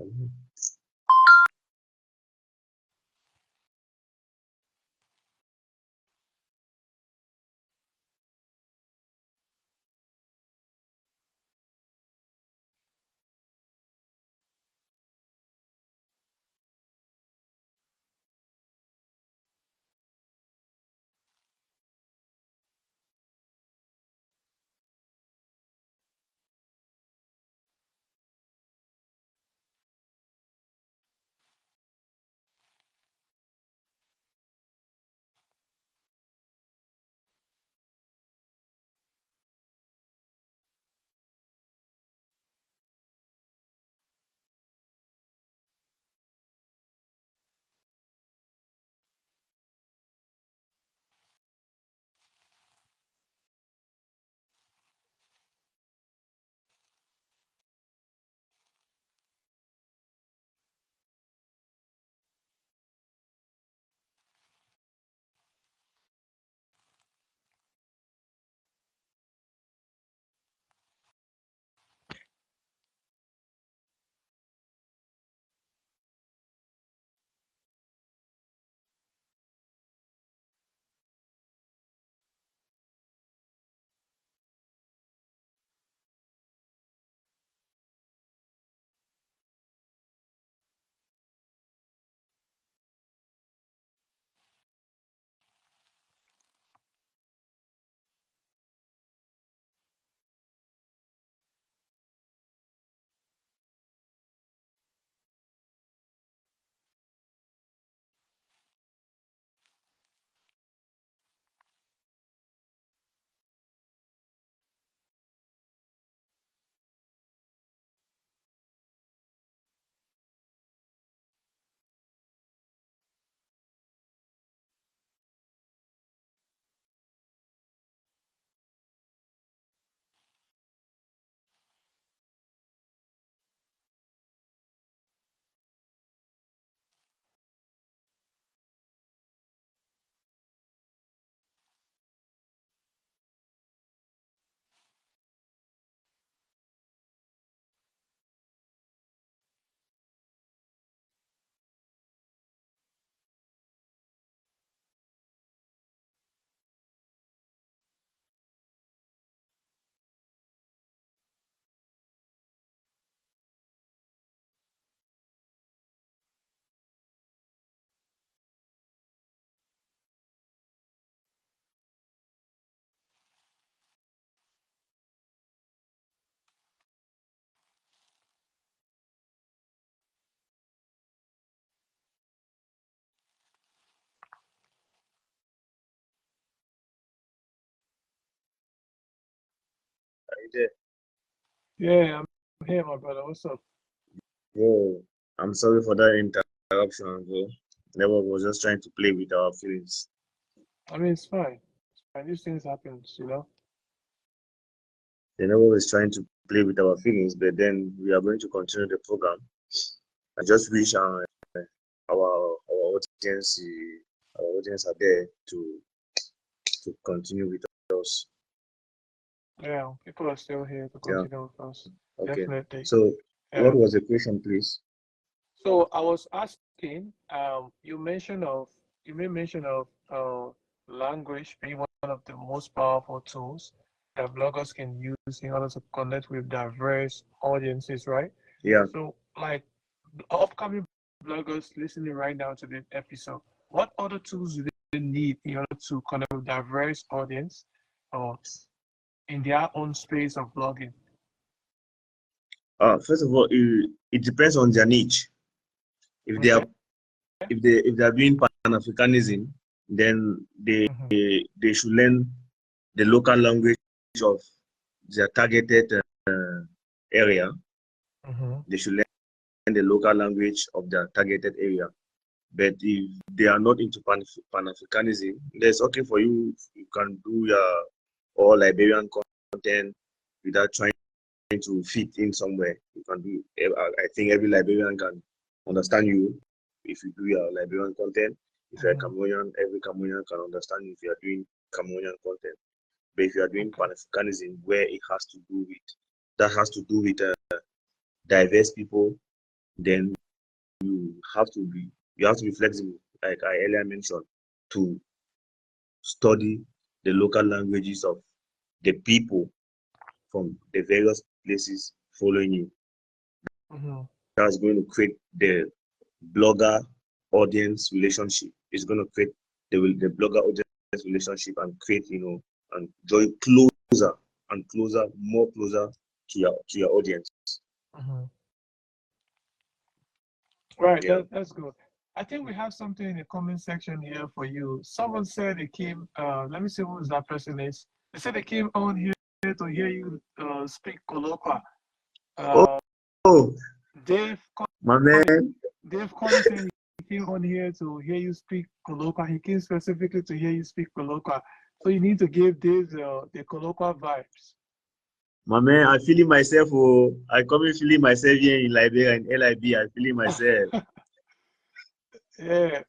Are you there? Yeah, I'm here, my brother. What's up? Yo, I'm sorry for that interruption, bro. Never was just trying to play with our feelings. I mean, it's fine. It's fine. These things happen, you know. They never was trying to play with our feelings, but then we are going to continue the program. I just wish our audience our audience are there to continue with us. Yeah, people are still here to Yeah. continue with us. Okay. Definitely. So, what Yeah. was the question, please? So I was asking, you made mention of language being one of the most powerful tools that bloggers can use in order to connect with diverse audiences, right? Yeah. So, like upcoming bloggers listening right now to this episode, what other tools do they need in order to connect with diverse audience or in their own space of blogging? First of all, it depends on their niche. If they Okay. are if they are doing Pan-Africanism, then Mm-hmm. they should learn the local language of their targeted area. Mm-hmm. They should learn the local language of their targeted area. But if they are not into Pan-Africanism, that's okay for you. You can do your all Liberian content without trying to fit in somewhere. You can do. I think every Liberian can understand you if you do your Liberian content. If you're a Mm-hmm. Cameroonian, every Cameroonian can understand you if you are doing Cameroonian content. But if you are doing Okay. Pan-Africanism, where it has to do with diverse people, then you have to be flexible, like I earlier mentioned, to study the local languages of the people from the various places following you. That's going to create the blogger audience relationship. It's going to create the blogger audience relationship and create, and draw you closer and closer, more closer to your audience. Right, yeah. That's good. I think we have something in the comment section here for you. Someone said they came, let me see who that person is. They said they came on here to hear you speak Kolokwa. Oh, Dave, my man. Dave Colley said he came on here to hear you speak Kolokwa. He came specifically to hear you speak Kolokwa. So you need to give Dave the Kolokwa vibes. My man, I feeling myself. Oh, I come in feeling myself here in Liberia in LIB. I feeling myself. Yeah.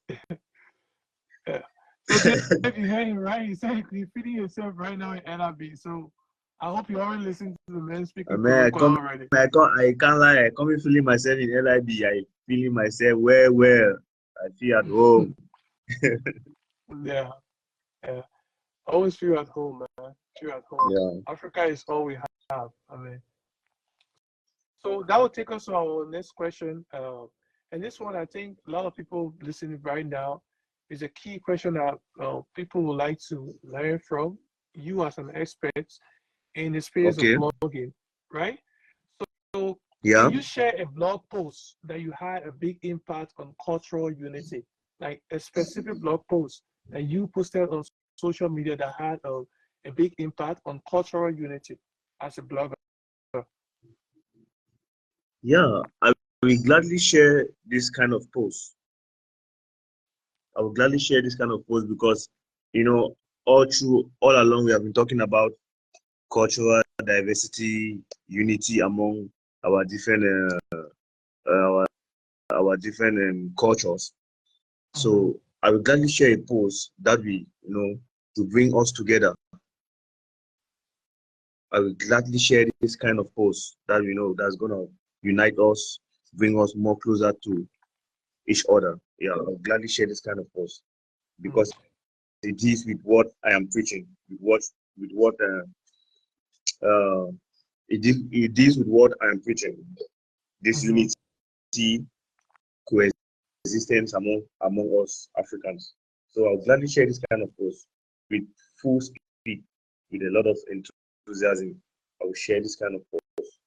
Yeah. So Dave, you heard him right. He said you're feeling yourself right now in LIB. So I hope you already listened to the man speaking Kolokwa already. I can't lie. I come in feeling myself in LIB. I feeling myself well. I feel at home. Yeah. Yeah. Always feel at home, man. Feel at home. Yeah. Africa is all we have. I mean, so that will take us to our next question. And this one, I think a lot of people listening right now is a key question that people would like to learn from you as an expert in the space of blogging, right? So can you share a blog post that you had a big impact on cultural unity, like a specific blog post that you posted on social media that had a big impact on cultural unity as a blogger? Yeah, I will gladly share this kind of post. I will gladly share this kind of post because, all along we have been talking about cultural diversity, unity among our different our different cultures. So I will gladly share a post that to bring us together. I will gladly share this kind of post that that's gonna unite us, bring us more closer to each other. Yeah, I'll gladly share this kind of post because it deals with what I am preaching, it deals with what I am preaching. This unity, coexistence among us Africans. So I'll gladly share this kind of post with full speed, with a lot of enthusiasm. I will share this kind of post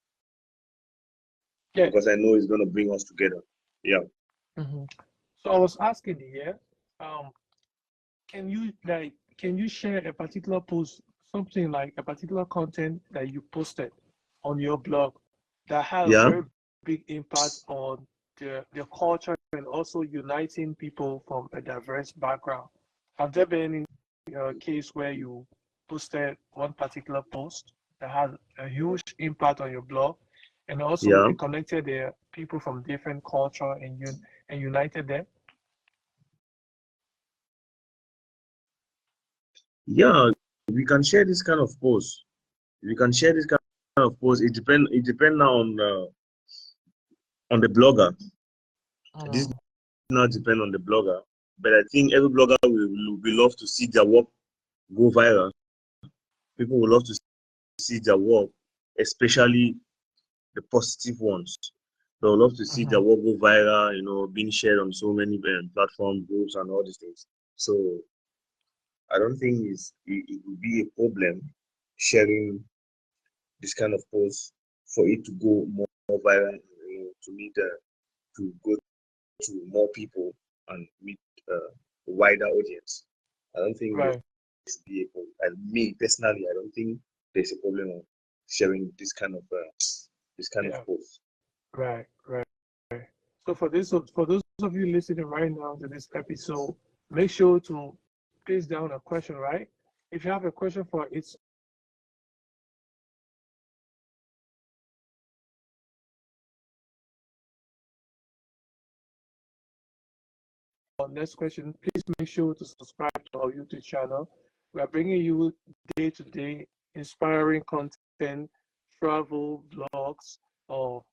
because I know it's going to bring us together. Yeah. So I was asking here, can you share a particular post, something like a particular content that you posted on your blog that had a very big impact on the culture and also uniting people from a diverse background? Have there been any case where you posted one particular post that had a huge impact on your blog and also it connected the people from different culture and united them? Yeah, we can share this kind of post. We can share this kind of post. It depends now on the blogger. This does not depend on the blogger, but I think every blogger will love to see their work go viral. People will love to see their work, especially the positive ones. They'll love to see their work go viral, being shared on so many platform groups and all these things. So I don't think it will be a problem sharing this kind of post for it to go more viral, to go to more people and meet a wider audience. I don't think there should be a problem. And me personally, I don't think there's a problem of sharing this kind of post. Right. So for those of you listening right now to this episode, make sure to place down a question, right? If you have a question for Itz next question, please make sure to subscribe to our YouTube channel. We are bringing you day-to-day inspiring content, travel, blogs, or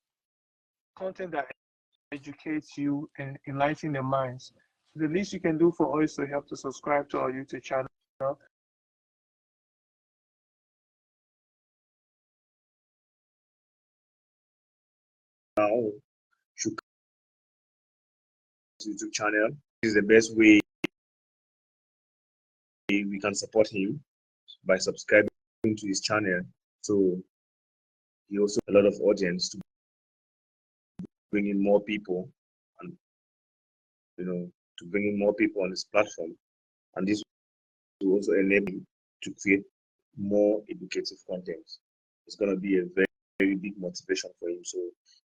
content that educate you and enlighten the minds. So the least you can do for us is to help to subscribe to our YouTube channel. Now, should YouTube channel. This is the best way we can support him, by subscribing to his channel. So he also has a lot of audience to bring in more people, and to bring in more people on this platform. And this will also enable him to create more educative content. It's going to be a very, very big motivation for him. So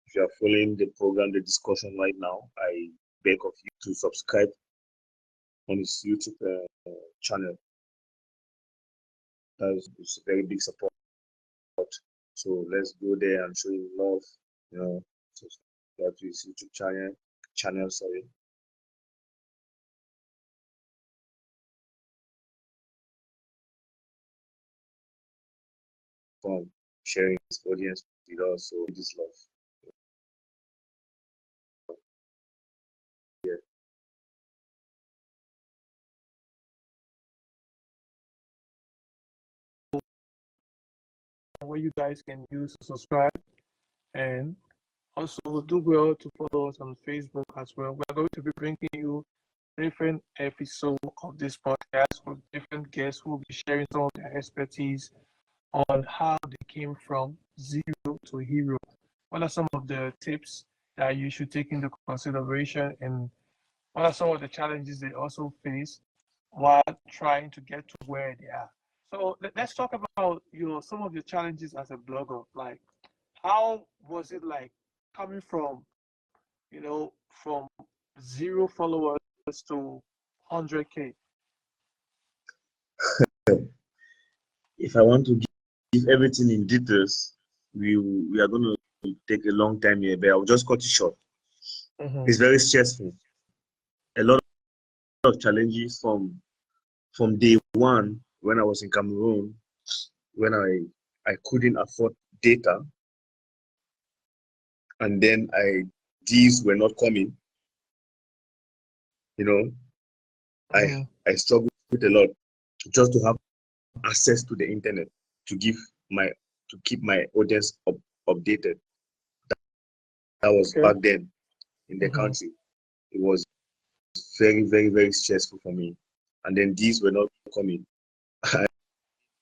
if you are following the program, the discussion right now, I beg of you to subscribe on his YouTube channel. That's a very big support. So let's go there and show him love. Subscribe to his YouTube channel. Sorry. From sharing his audience with us, so this love. Yeah. Where you guys can use to subscribe, and also do well to follow us on Facebook as well. We're going to be bringing you different episodes of this podcast with different guests who will be sharing some of their expertise on how they came from zero to hero. What are some of the tips that you should take into consideration, and what are some of the challenges they also face while trying to get to where they are? So let's talk about some of your challenges as a blogger. Like, how was it like coming from from 0 followers to 100K? If I want to give everything in details, we are going to take a long time here, but I'll just cut it short. It's very stressful. A lot of challenges from day one when I was in Cameroon, when I couldn't afford data, and then these were not coming. I struggled with a lot just to have access to the internet to keep my audience updated. That was back then in the country. It was very, very, very stressful for me. And then these were not coming. I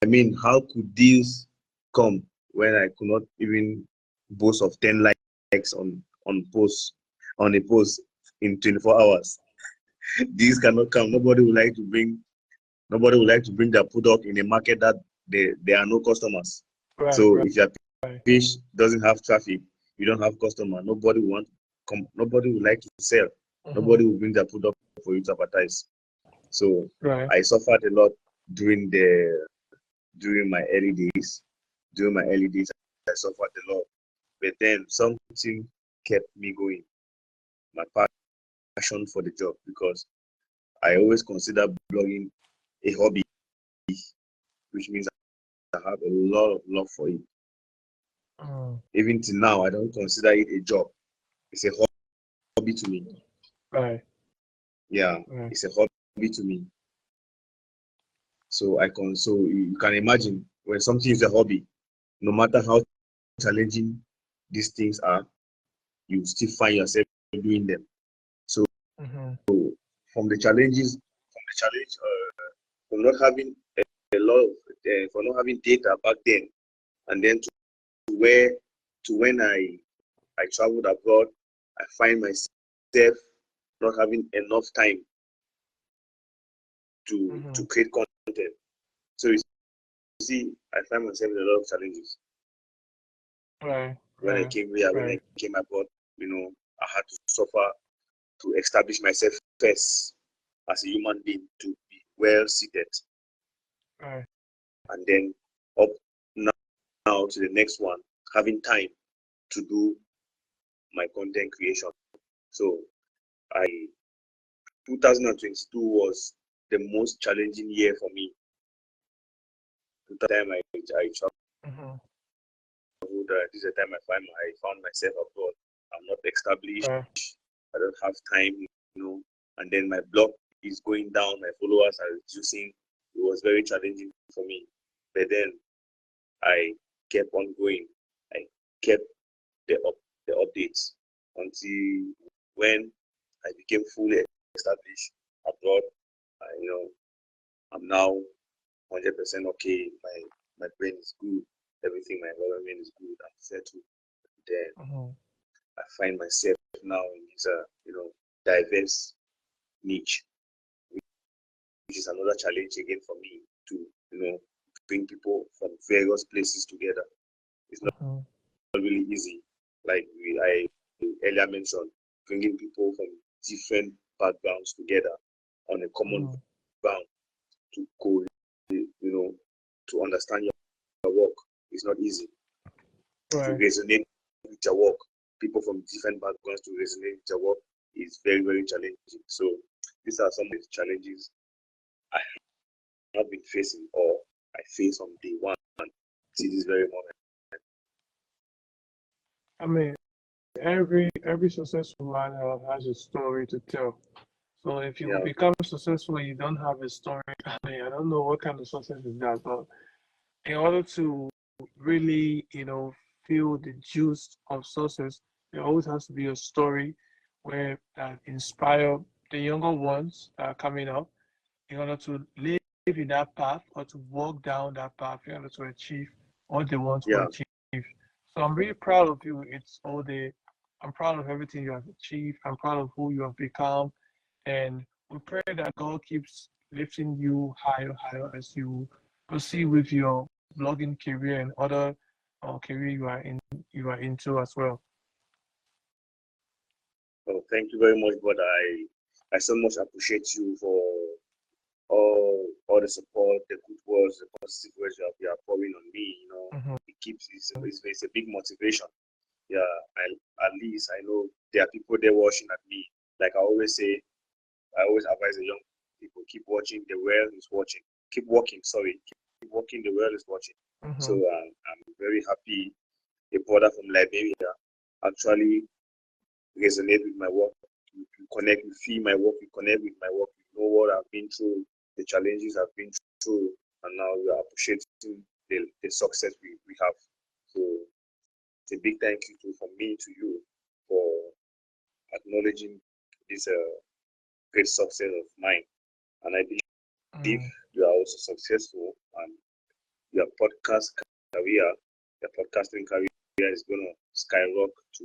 mean, how could these come when I could not even boast of 10 likes on a post in 24 hours? These cannot come. Nobody would like to bring their product in a market that there are no customers. Right, so right. If your page doesn't have traffic, you don't have customer, nobody would like to sell. Nobody will bring their product for you to advertise. So I suffered a lot during my early days. I suffered a lot, but then something kept me going. My passion for the job, because I always consider blogging a hobby, which means I have a lot of love for it. Even till now, I don't consider it a job. It's a hobby to me. Right. Yeah, right. It's a hobby to me. So you can imagine, when something is a hobby, no matter how challenging these things are, you still find yourself doing them. So from the challenge from not having for not having data back then, and then to when I traveled abroad, I find myself not having enough time to create content. So you see, I find myself in a lot of challenges. Right. When I came here, when I came abroad, I had to suffer to establish myself first as a human being, to be well seated. Right. And then up now to the next one, having time to do my content creation. So 2022 was the most challenging year for me. The time I traveled, this is the time I found myself abroad. I'm not established. Right. I don't have time, and then my blog is going down, my followers are reducing. It was very challenging for me. But then I kept on going. I kept the updates until when I became fully established abroad. I'm now 100% okay. My brain is good. Everything, my environment is good. I'm settled. Then I find myself now in this, diverse niche, which is another challenge again for me to, bring people from various places together. It's not really easy. Like I earlier mentioned, bringing people from different backgrounds together on a common ground to to understand your work is not easy. Right. To resonate with your work, people from different backgrounds to resonate with your work is very, very challenging. So these are some of the challenges I have been facing, or I face on day one till this very moment. I mean, every successful man has a story to tell. So if you become successful and you don't have a story, I mean, I don't know what kind of success is that, but in order to really, feel the juice of success, there always has to be a story where that inspire the younger ones that are coming up in order to live in that path or to walk down that path in order to achieve what they want to achieve. So I'm really proud of you. It's all the I'm proud of everything you have achieved. I'm proud of who you have become. And we pray that God keeps lifting you higher, higher as you proceed with your blogging career and other career you are into as well. Oh, thank you very much, brother. I so much appreciate you for all the support, the good words, the positive words you are pouring on me. It keeps it's a big motivation. Yeah, at least I know there are people there watching at me. Like I always say, I always advise the young people, keep watching, the world is watching. Keep walking, keep walking, the world is watching. So I'm very happy a brother from Liberia actually resonate with my work. You connect, you feel my work, you connect with my work, you know what I've been through, the challenges I've been through, and now you are appreciating the success we have. So it's a big thank you from me to you for acknowledging this great success of mine. And I believe you are also successful, and your career, your podcasting career is going to skyrocket to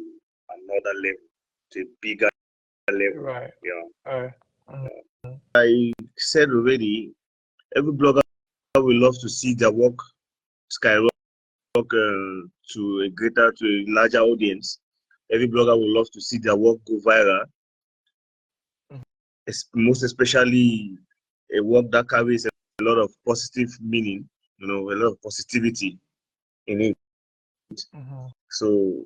another level, to a bigger level. Right. Yeah. I said already, every blogger will love to see their work skyrocket to a larger audience. Every blogger will love to see their work go viral. Most especially a work that carries a lot of positive meaning, a lot of positivity in it. So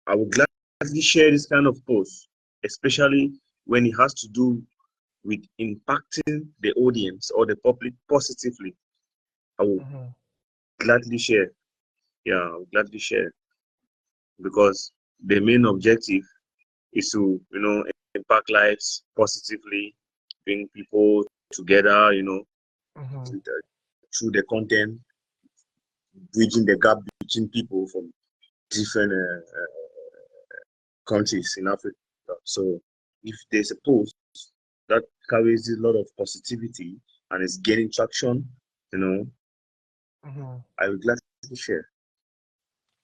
I would gladly share this kind of post, especially when it has to do with impacting the audience or the public positively. I will gladly share. Yeah, I will gladly share, because the main objective is to, impact lives positively, bring people together, through the content, bridging the gap between people from different countries in Africa. So if there's a post that carries a lot of positivity and is gaining traction, I would gladly share.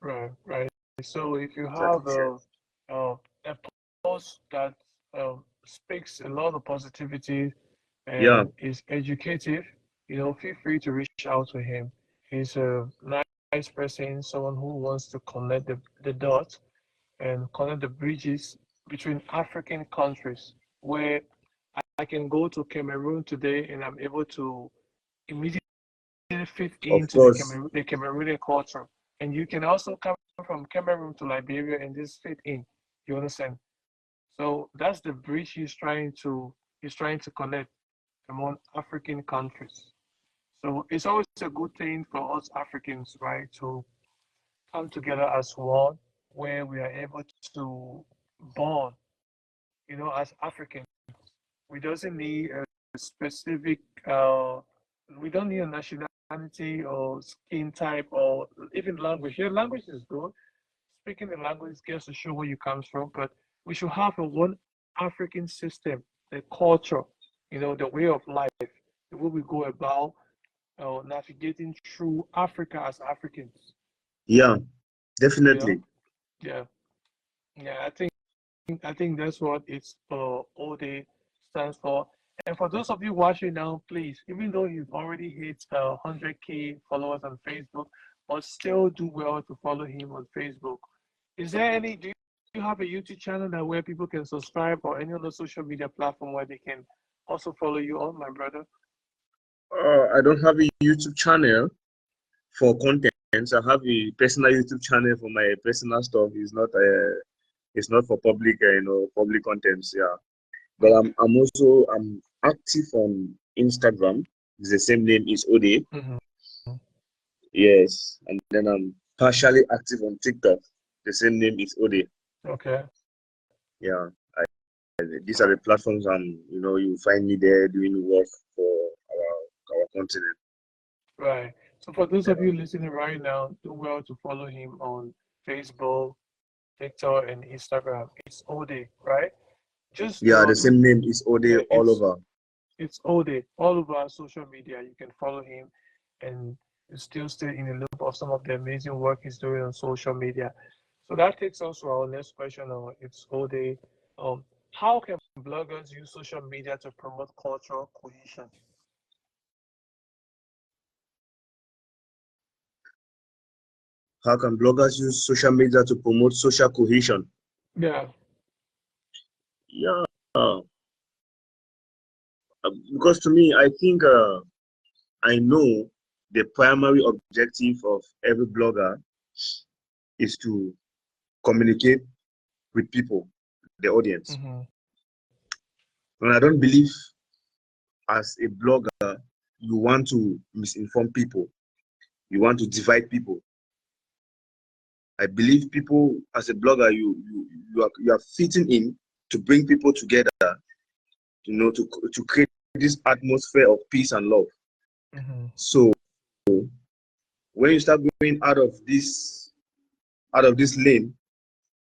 Right. So if you have a post that speaks a lot of positivity and is educative, feel free to reach out to him. He's a nice person, someone who wants to connect the dots and connect the bridges between African countries, where I can go to Cameroon today and I'm able to immediately fit into the Cameroonian culture. And you can also come from Cameroon to Liberia and just fit in. You understand? So that's the bridge he's trying to connect among African countries. So it's always a good thing for us Africans, right, to come together as one where we are able to bond, as Africans. We doesn't need a specific, we don't need a nationality or skin type or even language. Yeah, language is good. Speaking the language gets to show where you come from, but we should have a one African system, the culture, the way of life, the way we go about navigating through Africa as Africans. Yeah, You know, definitely. yeah, yeah. I think that's what it's Ode stands for. And for those of you watching now, please, even though you've already hit 100K followers on Facebook, but still do well to follow him on Facebook. Is there any? Do you have a YouTube channel that where people can subscribe, or any other social media platform where they can also follow you on, my brother? I don't have a YouTube channel for content. I have a personal YouTube channel for my personal stuff. It's not for public, public contents. Yeah, but I'm active on Instagram. It's the same name, is Ode. Mm-hmm. Yes, and then I'm partially active on TikTok. The same name is Ode. Okay. Yeah, these are the platforms you find me there doing work for our continent. Right. So for those Yeah, of you listening right now, do well to follow him on Facebook, TikTok, and Instagram. It's Ode, right? Just yeah, the same name is Ode yeah, all over. it's Ode all over our social media. You can follow him, and you still stay in the loop of some of the amazing work he's doing on social media. So that takes us to our next question. It's Ode. How can bloggers use social media to promote cultural cohesion? How can bloggers use social media to promote social cohesion? Yeah. Yeah, because to me, I think I know the primary objective of every blogger is to communicate with people, the audience. Mm-hmm. And I don't believe as a blogger you want to misinform people, you want to divide people. I believe people, as a blogger, you are fitting in to bring people together, to create this atmosphere of peace and love. Mm-hmm. So when you start going out of this lane,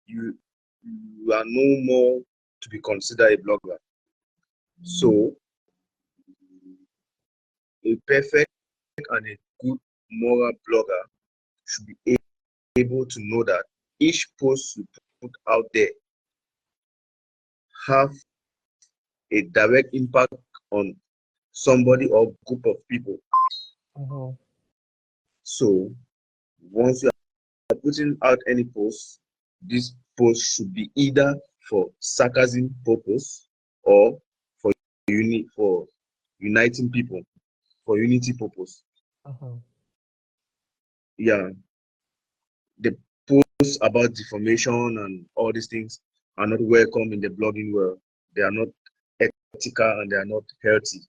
you are no more to be considered a blogger. So a perfect and a good moral blogger should be able to know that each post you put out there have a direct impact on somebody or group of people. Mm-hmm. So once you are putting out any post, this post should be either for sarcasm purpose or for uniting people, for unity purpose. Mm-hmm. Yeah, the posts about defamation and all these things are not welcome in the blogging world. They are not ethical and they are not healthy.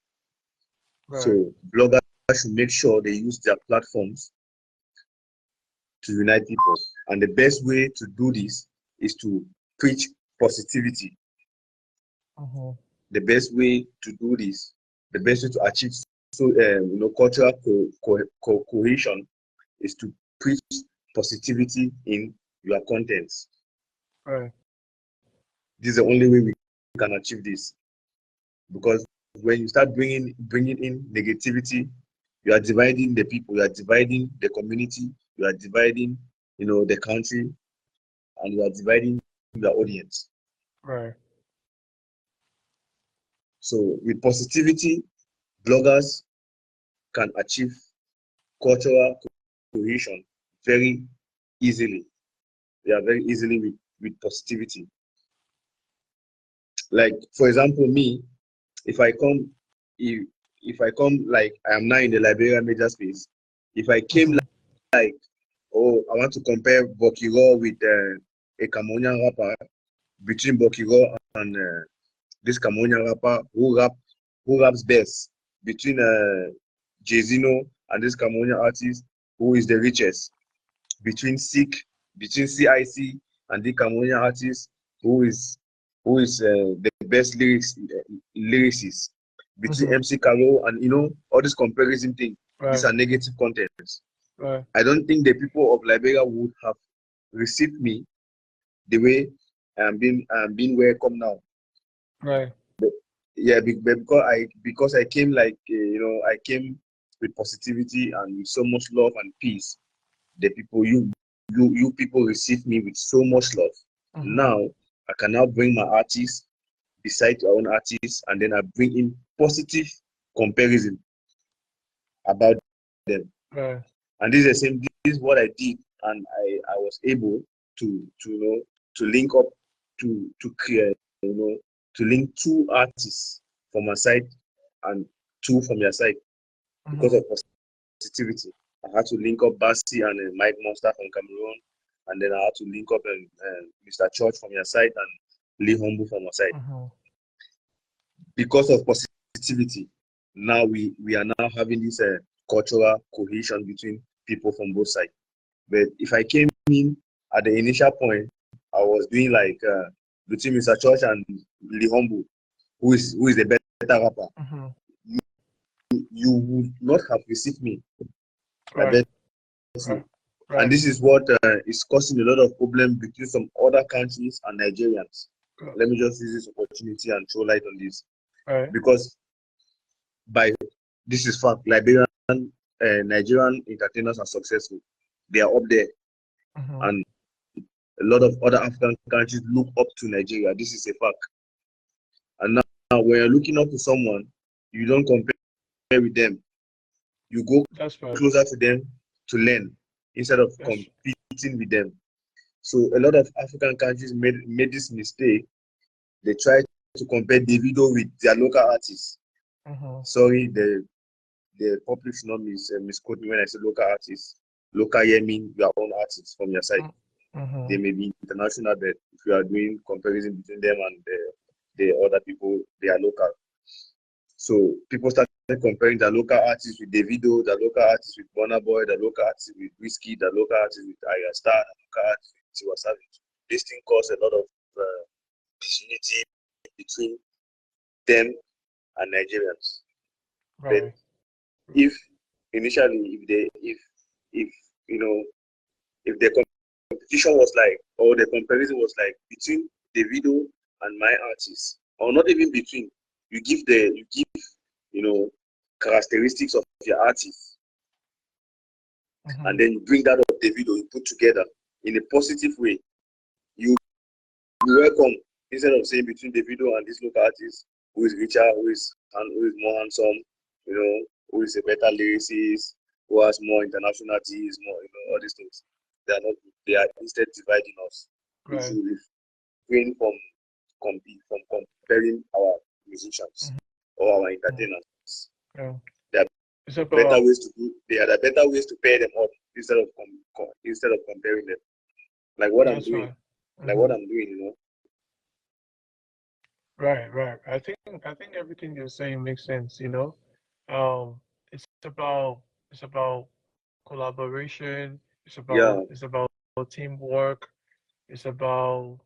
Right. So bloggers should make sure they use their platforms to unite people. And the best way to do this is to preach positivity. Mm-hmm. The best way to do this, the best way to achieve cultural cohesion is to preach positivity in your contents. Right. This is the only way we can achieve this. Because when you start bringing in negativity, you are dividing the people, you are dividing the community, you are dividing, the country, and you are dividing your audience. Right. So with positivity, bloggers can achieve cultural cohesion very easily. They are very easily with positivity. Like for example, me, if I come, like I am now in the Liberia major space, if I came Mm-hmm. like, oh, I want to compare Bokiro with a Cameroonian rapper, between Bokiro and this Cameroonian rapper who raps best, between Jezino and this Cameroonian artist who is the richest, between Sick between CIC and the Cameroonian artist who is the best lyricist, between MC Caro, and all this comparison thing. These are negative contents. I don't think the people of Liberia would have received me the way I'm being welcome now. Yeah, because I came like I came with positivity and with so much love and peace. The people you people receive me with so much love. Now I can now bring my artists beside your own artists, and then I bring in positive comparison about them. And this is the same. This is what I did, and I was able to link up to create to link two artists from my side and two from your side because of positivity. I had to link up Bassi and Mike Monster from Cameroon, and then I had to link up Mr. Church from your side and Lee Humble from our side. Because of positivity, now we are now having this cultural cohesion between people from both sides. But if I came in at the initial point, I was doing like between Mr. Church and Lee Humble, who is the better rapper. You would not have received me. And this is what is causing a lot of problems between some other countries and Nigerians. Let me just use this opportunity and throw light on this. Because this is fact, Nigerian entertainers are successful. They are up there. And a lot of other African countries look up to Nigeria. This is a fact. And now when you're looking up to someone, you don't compare with them. You go closer to them to learn instead of competing with them. So a lot of African countries made this mistake. They tried to compare Davido with their local artists. Sorry, the public should not misquote me when I say local artists. Local here mean your own artists from your side. They may be international, but if you are doing comparison between them and the other people, they are local. So people started comparing the local artists with Davido, the local artists with Burna Boy, the local artists with Whiskey, the local artists with Aya Star, the local artists with Tiwa Savage. This thing caused a lot of disunity between them and Nigerians. But if initially, if the competition was like, or the comparison was like between Davido and my artists, or not even between, you give characteristics of your artist, and then you bring that of Davido, you put together in a positive way. You welcome, instead of saying between Davido and this local artist, who is richer, who is more handsome, who is a better lyricist, who has more internationality, more, all these things. They are not. They are instead dividing us. We should refrain from comparing our musicians or our entertainers. There are better ways to do. There are better ways to pair them up instead of comparing them. Like what I'm doing. Like what I'm doing. Right. I think everything you're saying makes sense. It's about collaboration. It's about teamwork. It's about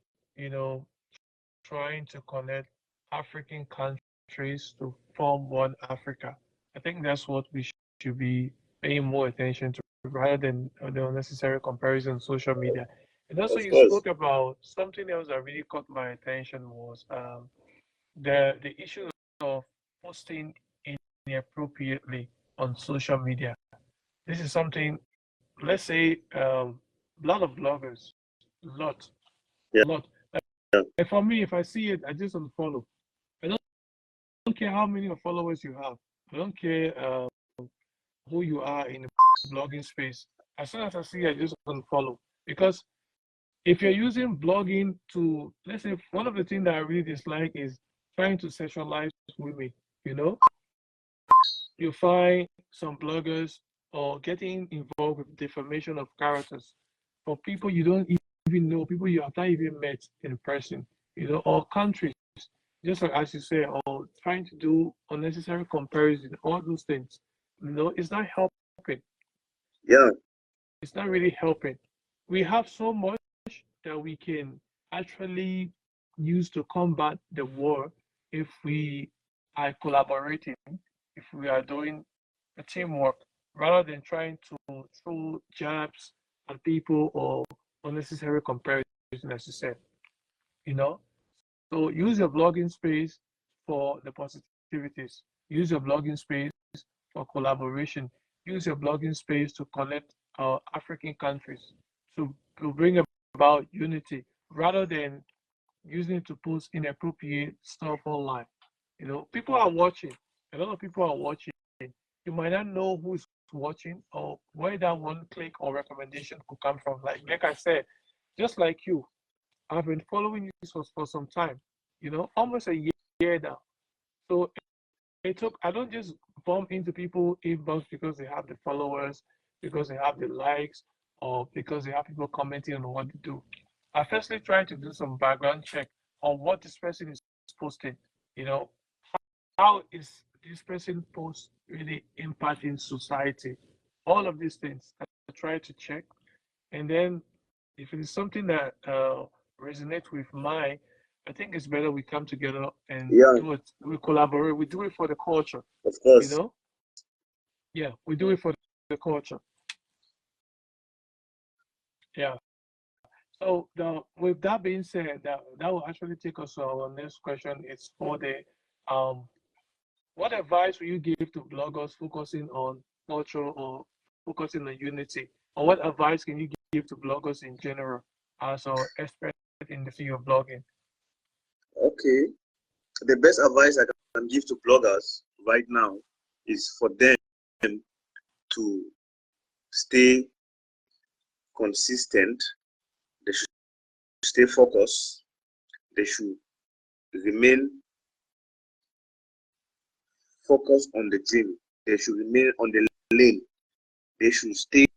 trying to connect African countries to form one Africa. I think that's what we should be paying more attention to, rather than the unnecessary comparison on social media. And also, you spoke about something else that really caught my attention was the issue of posting inappropriately on social media. This is something, let's say, a lot of bloggers, a lot. And for me, if I see it, I just unfollow. I don't care how many followers you have. I don't care who you are in the blogging space. As soon as I see it, I just unfollow. Because if you're using blogging to, let's say, one of the things that I really dislike is trying to sexualize women. You find some bloggers or getting involved with defamation of characters for people you don't even know, people you have not even met in person, or countries, just like as you say, or trying to do unnecessary comparison, all those things, it's not helping. Yeah. It's not really helping. we have so much that we can actually use to combat the war if we are collaborating, if we are doing a teamwork, rather than trying to throw jabs at people or unnecessary comparison, as you said. You know, so use your blogging space for the positivities. Use your blogging space for collaboration. Use your blogging space to connect our African countries to bring about unity rather than using it to post inappropriate stuff online. You know, people are watching. A lot of people are watching. You might not know who's watching or where that one click or recommendation could come from. Like I said, just like you, I've been following you for some time, you know, almost a year now. So it took, I don't just bump into people inbox because they have the followers, because they have the likes, or because they have people commenting on what they do. I firstly try to do some background check on what this person is posting. You know, how is this person post really impacting society? All of these things I try to check. And then if it is something that resonates with mine, I think it's better we come together and Yeah, do it. We collaborate. We do it for the culture, of you course. know? Yeah, we do it for the culture. Yeah. So with that being said, that will actually take us to our next question. It's for the what advice will you give to bloggers focusing on culture or focusing on unity? Or what advice can you give to bloggers in general as an expert in the field of blogging? Okay. The best advice I can give to bloggers right now is for them to stay consistent. They should stay focused. They should remain focused on the dream. They should remain on the lane. They should stay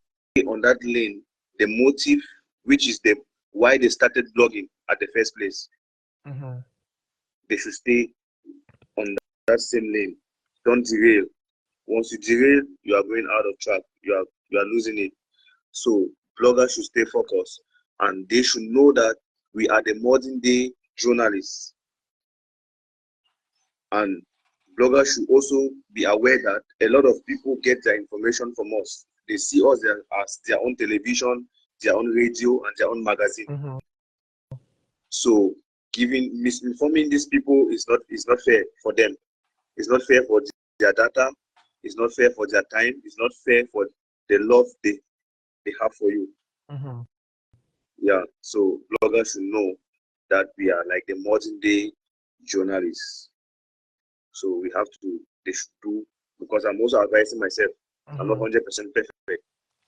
on that lane. The motive, which is the why they started blogging at the first place. Mm-hmm. They should stay on that same lane. Don't derail. Once you derail, you are going out of track. You are losing it. So bloggers should stay focused, and they should know that we are the modern day journalists. And bloggers should also be aware that a lot of people get their information from us. They see us as their own television, their own radio, and their own magazine. Mm-hmm. So misinforming these people is not fair for them. It's not fair for their data. It's not fair for their time. It's not fair for the love they have for you. Mm-hmm. Yeah. So bloggers should know that we are like the modern day journalists. So they should do, because I'm also advising myself. I'm not Mm-hmm. 100% perfect.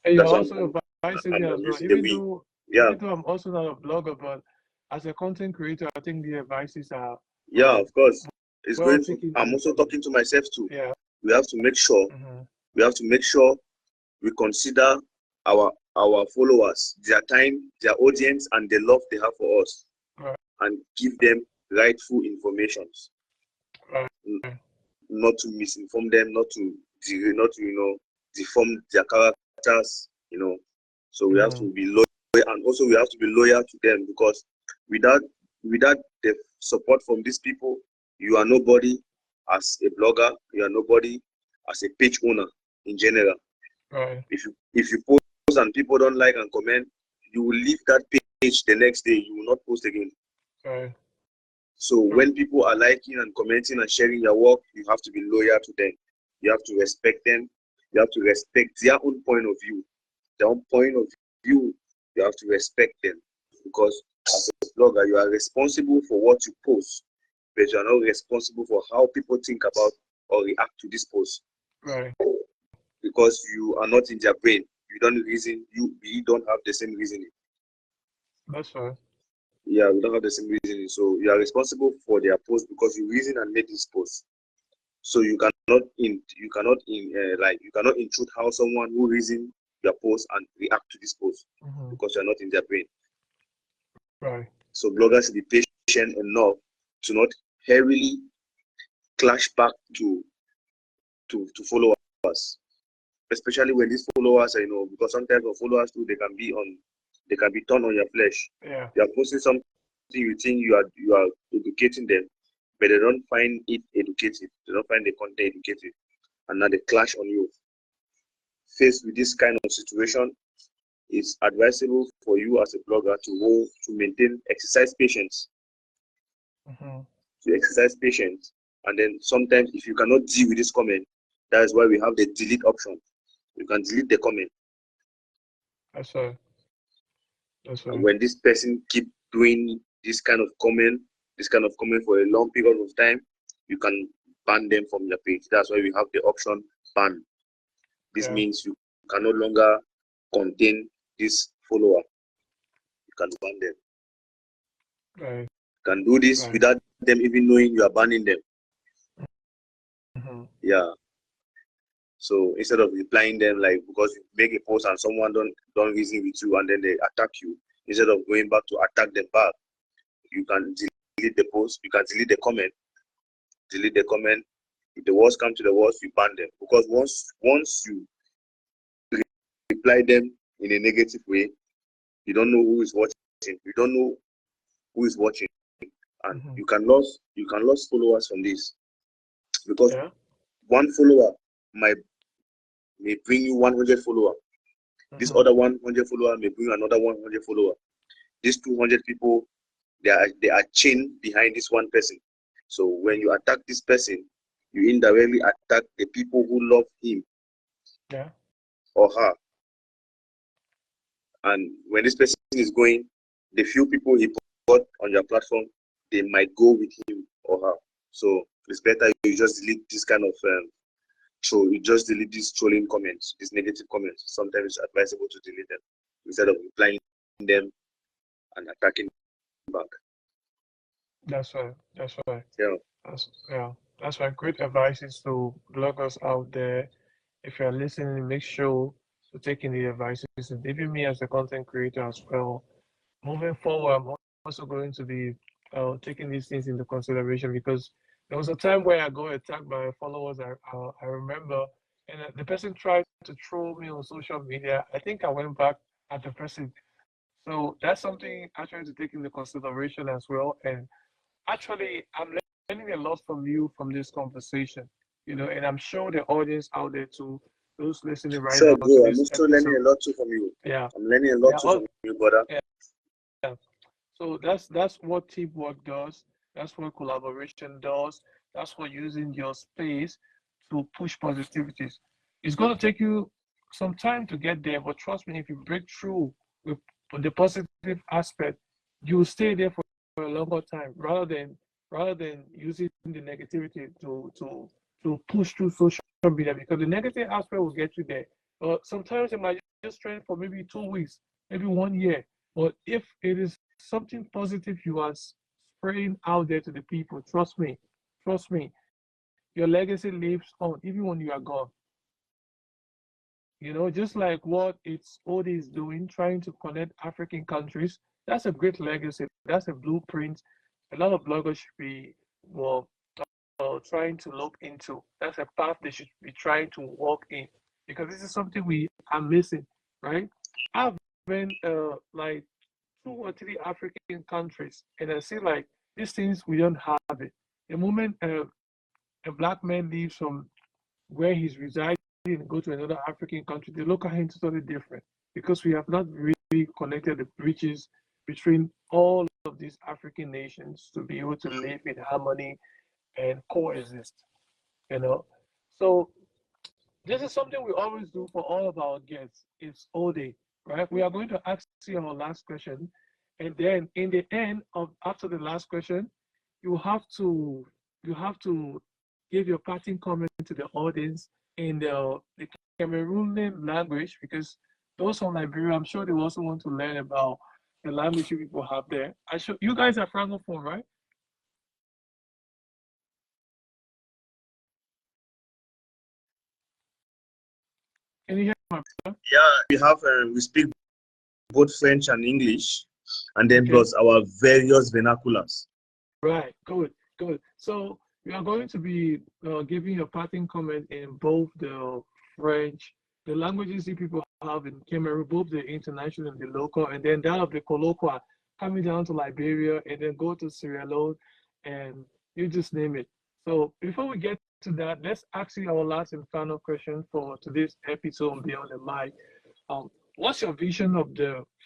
And you're That's why also advising me as I'm well. using the we. Yeah. Even though I'm also not a blogger, but as a content creator, I think the advices are Yeah, of course. It's well going to, taken I'm also talking to myself too. Yeah. We have to make sure Mm-hmm. we consider our followers, their time, their audience, and the love they have for us, Right. and give them rightful information. Right. Not to misinform them, not to deform their characters. So we have Mm-hmm. to be loyal, and also we have to be loyal to them, because without the support from these people, you are nobody as a blogger. You are nobody as a page owner in general. Right. If you post and people don't like and comment, you will leave that page the next day. You will not post again. Right. So when people are liking and commenting and sharing your work, you have to be loyal to them. You have to respect them. You have to respect their own point of view. Their own point of view, you have to respect them, because as a blogger, you are responsible for what you post, but you are not responsible for how people think about or react to this post. Right. Because you are not in their brain. You don't reason. We don't have the same reasoning. That's right. Yeah, we don't have the same reasoning. So you are responsible for their post because you reason and made this post. So you cannot intrude how someone who reason your post and react to this post, Mm-hmm. because you are not in their brain. Right. So bloggers should be patient enough to not heavily clash back to followers, especially when these followers are, because sometimes our followers too, they can be on They can be thorn on your flesh. Yeah. You are posting something you think you are educating them, but they don't find it educative. They don't find the content educative, and now they clash on you. Faced with this kind of situation, it's advisable for you as a blogger to maintain exercise patience. To exercise patience, and then sometimes if you cannot deal with this comment, that is why we have the delete option. You can delete the comment. That's right. That's right. And when this person keep doing this kind of comment for a long period of time, you can ban them from your page. That's why we have the option ban. This means you can no longer contain this follower. You can ban them. Right. You can do this without them even knowing you are banning them. Yeah. So instead of replying them, like, because you make a post and someone don't reason with you and then they attack you, instead of going back to attack them back, you can delete the post, you can delete the comment. Delete the comment. If the worst come to the worst, you ban them. Because once you reply them in a negative way, you don't know who is watching. You don't know who is watching, and you can lose followers from this, because one follower may bring you 100 follower. This other 100 follower may bring another 100 follower. These 200 people, they are chained behind this one person. So when you attack this person, you indirectly attack the people who love him or her. And when this person is going, the few people he put on your platform, they might go with him or her. So it's better you just delete this kind of you just delete these trolling comments, these negative comments. Sometimes it's advisable to delete them instead of replying them and attacking back. That's right. That's right. Yeah. That's why great advice is to bloggers out there. If you're listening, make sure to take in the advices, and even me as a content creator as well. Moving forward, I'm also going to be taking these things into consideration, because there was a time where I got attacked by followers. I remember, and the person tried to troll me on social media. I think I went back at the person. So that's something actually to take into consideration as well. And actually, I'm learning a lot from you from this conversation, and I'm sure the audience out there too, those listening right now bro, to I'm this also episode. learning a lot too from you. Yeah. I'm learning a lot too from you, brother. Yeah. So that's what teamwork does. That's what collaboration does. That's what using your space to push positivities. It's going to take you some time to get there, but trust me, if you break through with the positive aspect, you will stay there for a longer time, rather than using the negativity to push through social media, because the negative aspect will get you there. But sometimes it might just trend for maybe 2 weeks, maybe 1 year. But if it is something positive you are spraying out there to the people, trust me, your legacy lives on even when you are gone. Just like what Itz Ode is doing, trying to connect African countries. That's a great legacy. That's a blueprint a lot of bloggers should be, well, trying to look into. That's a path they should be trying to walk in, because this is something we are missing, right? I've been like 2 or 3 African countries, and I see like these things we don't have it. The moment a black man leaves from where he's residing and go to another African country, they look at him totally different, because we have not really connected the bridges between all of these African nations to be able to live in harmony and coexist. You know, so this is something we always do for all of our guests. It's all day, right? We are going to ask you our last question, and then in the end of after the last question, you have to give your parting comment to the audience in the Cameroonian language, because those from Liberia, I'm sure they also want to learn about the language you people have there. You guys are francophone, right? Can you hear me? Yeah, we speak both French and English, and then plus our various vernaculars. Right, good. So we are going to be giving a parting comment in both the French the languages you people have in Cameroon, both the international and the local, and then that of the colloquial coming down to Liberia and then go to Sierra Leone, and you just name it. So before we get to that, let's ask you our last and final question for today's episode on Beyond the Mic. What's your vision of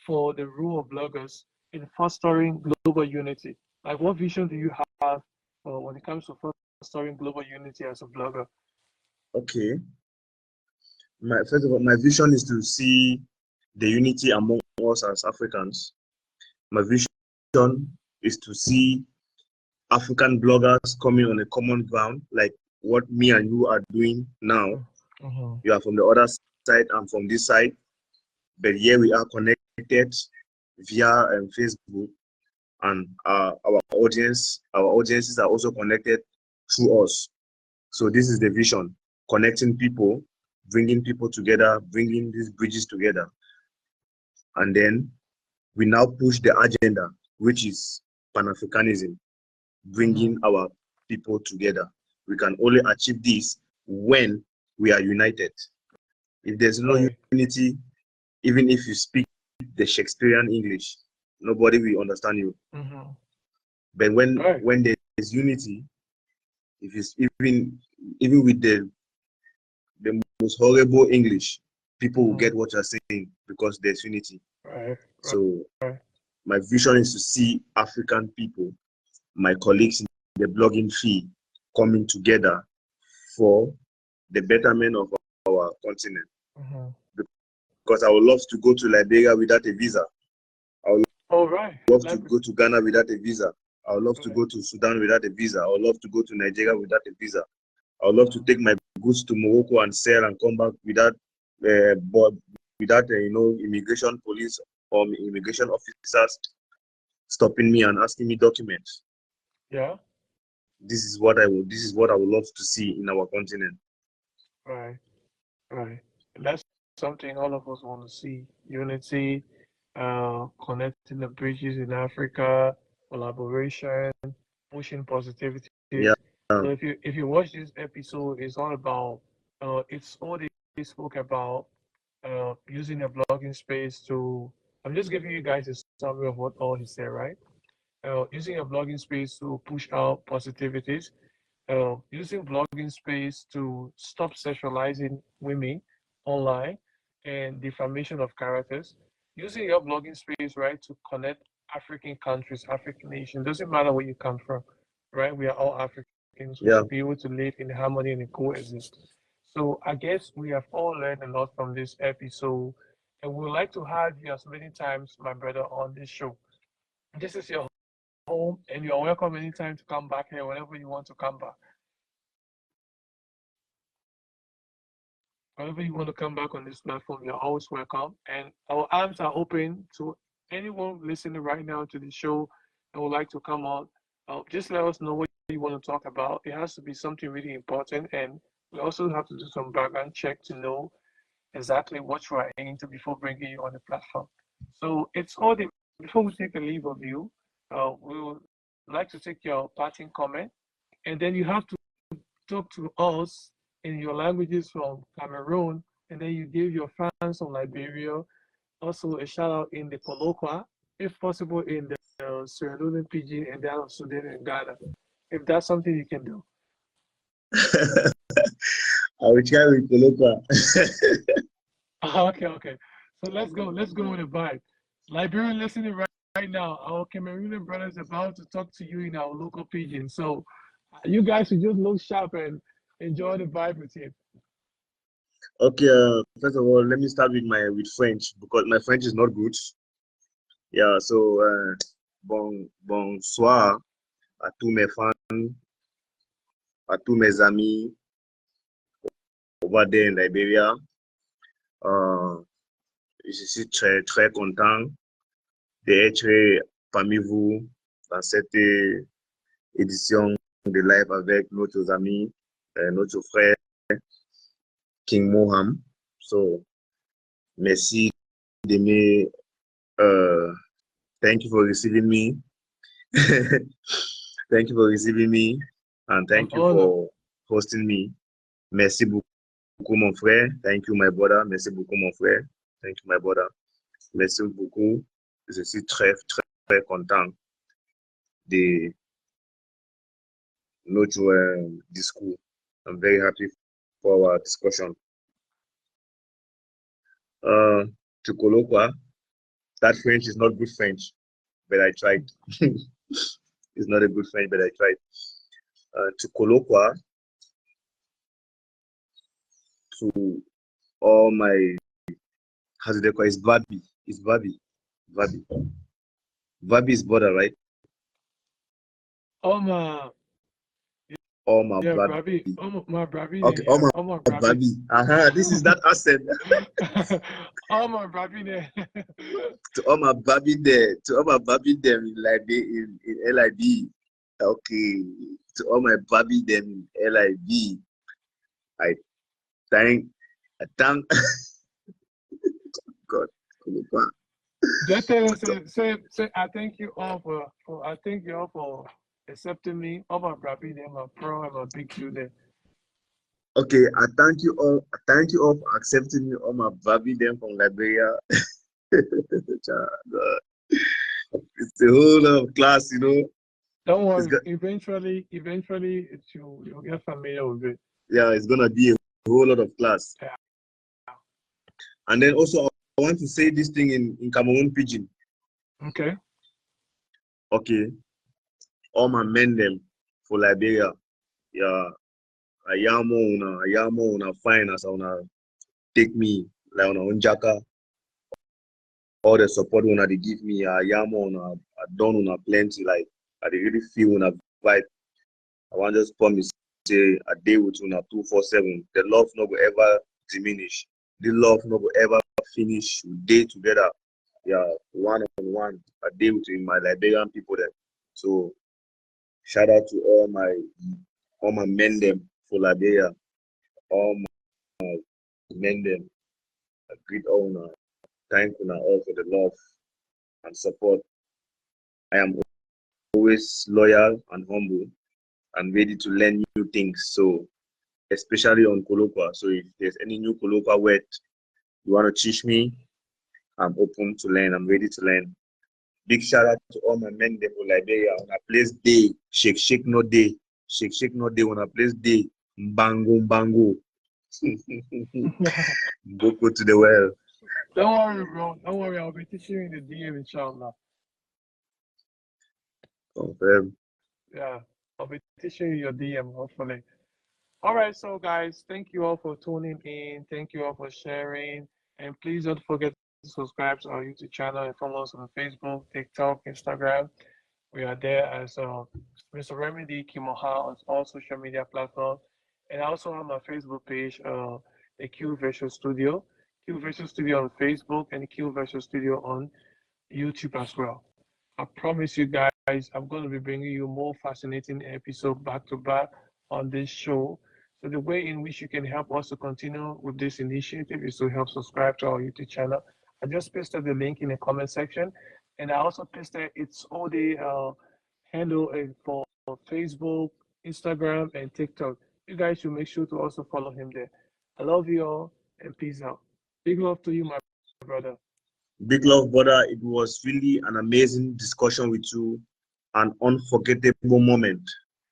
for the role of bloggers in fostering global unity? Like, what vision do you have when it comes to fostering global unity as a blogger? Okay. First of all, my vision is to see the unity among us as Africans. My vision is to see African bloggers coming on a common ground, like what me and you are doing now. You are from the other side, I'm from this side, but here we are connected via Facebook, and our audiences are also connected through us. So this is the vision: connecting people, bringing people together, bringing these bridges together. And then we now push the agenda, which is Pan-Africanism, bringing our people together. We can only achieve this when we are united. If there's no unity, even if you speak the Shakespearean English, nobody will understand you. But when there's unity, if it's even with the most horrible English, people will get what you're saying because there's unity. So my vision is to see African people, my colleagues in the blogging field, coming together for the betterment of our continent. Because I would love to go to Liberia without a visa. I would love to go to Ghana without a visa. I would love to go to Sudan without a visa. I would love to go to Nigeria without a visa. I would love to take my goods to Morocco and sell and come back without immigration police or immigration officers stopping me and asking me documents. Yeah. This is what I would love to see in our continent. Right. That's something all of us want to see. Unity, connecting the bridges in Africa, collaboration, pushing positivity. Yeah. So if you watch this episode, it's all about Itz Ode spoke about using a blogging space to. I'm just giving you guys a summary of what all he said, right? Using a blogging space to push out positivities, using blogging space to stop sexualizing women online and defamation of characters, using your blogging space, right, to connect African countries, African nations. Doesn't matter where you come from, right? We are all Africans. We should be able to live in harmony and coexist. So I guess we have all learned a lot from this episode, and we would like to have you as many times, my brother, on this show. This is your home, and you are welcome anytime to come back here whenever you want to come back. Whenever you want to come back on this platform, you're always welcome. And our arms are open to anyone listening right now to the show and would like to come on. Just let us know what you want to talk about. It has to be something really important, and we also have to do some background check to know exactly what you are into before bringing you on the platform. So it's all the before we take a leave of you, we would like to take your parting comment, and then you have to talk to us in your languages from Cameroon, and then you give your fans from Liberia also a shout out in the colloquial, if possible in the Sierra Leone Pidgin and down Sudan and Ghana, if that's something you can do. I will try with colloquial. Okay. So let's go with the vibe. Liberian listening right now, our Cameroonian brothers about to talk to you in our local pidgin. So you guys should just look sharp and enjoy the vibe with him. Okay, first of all, let me start with French because my French is not good. Yeah, so bonsoir à tous mes fans, à tous mes amis over there in Liberia. Je suis très très content d'être parmi vous dans cette édition de live avec notre ami, notre frère King Moham. So, merci de me. Thank you for receiving me. Thank you for receiving me, and thank you for hosting me. Merci beaucoup. beaucoup, mon frère. Thank you, my brother. Merci beaucoup, mon frère. Thank you, my brother. Merci beaucoup. Je suis très, très, très content de notre discours. I'm very happy for our discussion. To Kolokwa, that French is not good French, but I tried. It's not a good French, but I tried. To Kolokwa, to all my, how do they call it? It's Vabi. It's Vabi. Vabi. Vabi is brother, right? All my Vabi. Bravi. My Bravi. Okay, Yeah. my Vabi. This is that accent. All my Bravi there. To all my Vabi there. To all my Vabi them in LIB. Okay. To all my Vabi them in LIB. I thank God. Just tell us, say, I thank you all for accepting me. All my Bravi there, my pro and my big two there. Okay, I thank you all. Thank you all for accepting me. All my Vabi them from Liberia. It's a whole lot of class, you know. Don't worry. Eventually, you'll get familiar with it. Yeah, it's gonna be a whole lot of class. Yeah. And then also, I want to say this thing in Cameroon Pidgin. Okay. Okay. All my men them for Liberia. Yeah. Ayamo una fine as una take me like una unjaka. All the support una they give me. Ayamo una I done una plenty. Like I really feel una vibe. I want to just promise say a day with una 247. The love no go ever diminish. The love no go ever finish. We day together. Yeah, one on one. A day with my Liberian people there. So shout out to all my men them for Liberia. All my men them. A great owner. Thank you all for the love and support. I am always loyal and humble and ready to learn new things. So especially on Kolokwa. So if there's any new Kolokwa word you want to teach me, I'm open to learn. I'm ready to learn. Big shout out to all my men there for Liberia. On a place day, shake no day, shake no day. On a place day, bango. Boko to the well. Don't worry, bro. Don't worry. I'll be teaching you in the DM, inshallah. Confirm. Yeah, I'll be teaching you your DM, hopefully. All right, so guys, thank you all for tuning in. Thank you all for sharing. And please don't forget to subscribe to our YouTube channel and follow us on Facebook, TikTok, Instagram. We are there as Mr. Remedy Kimoha on all social media platforms. And I also have my Facebook page, the Q Virtual Studio. Q Virtual Studio on Facebook and Q Virtual Studio on YouTube as well. I promise you guys, I'm going to be bringing you more fascinating episodes back to back on this show. So the way in which you can help us to continue with this initiative is to help subscribe to our YouTube channel. I just pasted the link in the comment section, and I also pasted Itz Ode handle for Facebook, Instagram, and TikTok. You guys should make sure to also follow him there. I love you all, and peace out. Big love to you, my brother. Big love, brother. It was really an amazing discussion with you, an unforgettable moment.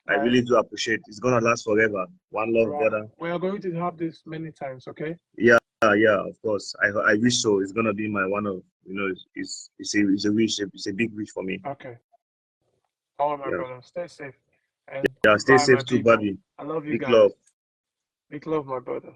I really do appreciate it. It's gonna last forever. One love, brother. We are going to have this many times, okay? Yeah, of course. I wish so. It's gonna be my one of it's a wish. It's a big wish for me. Okay. All right, my brother. Stay safe. And stay safe too, Bobby. I love you big guys. love. Big love, my brother.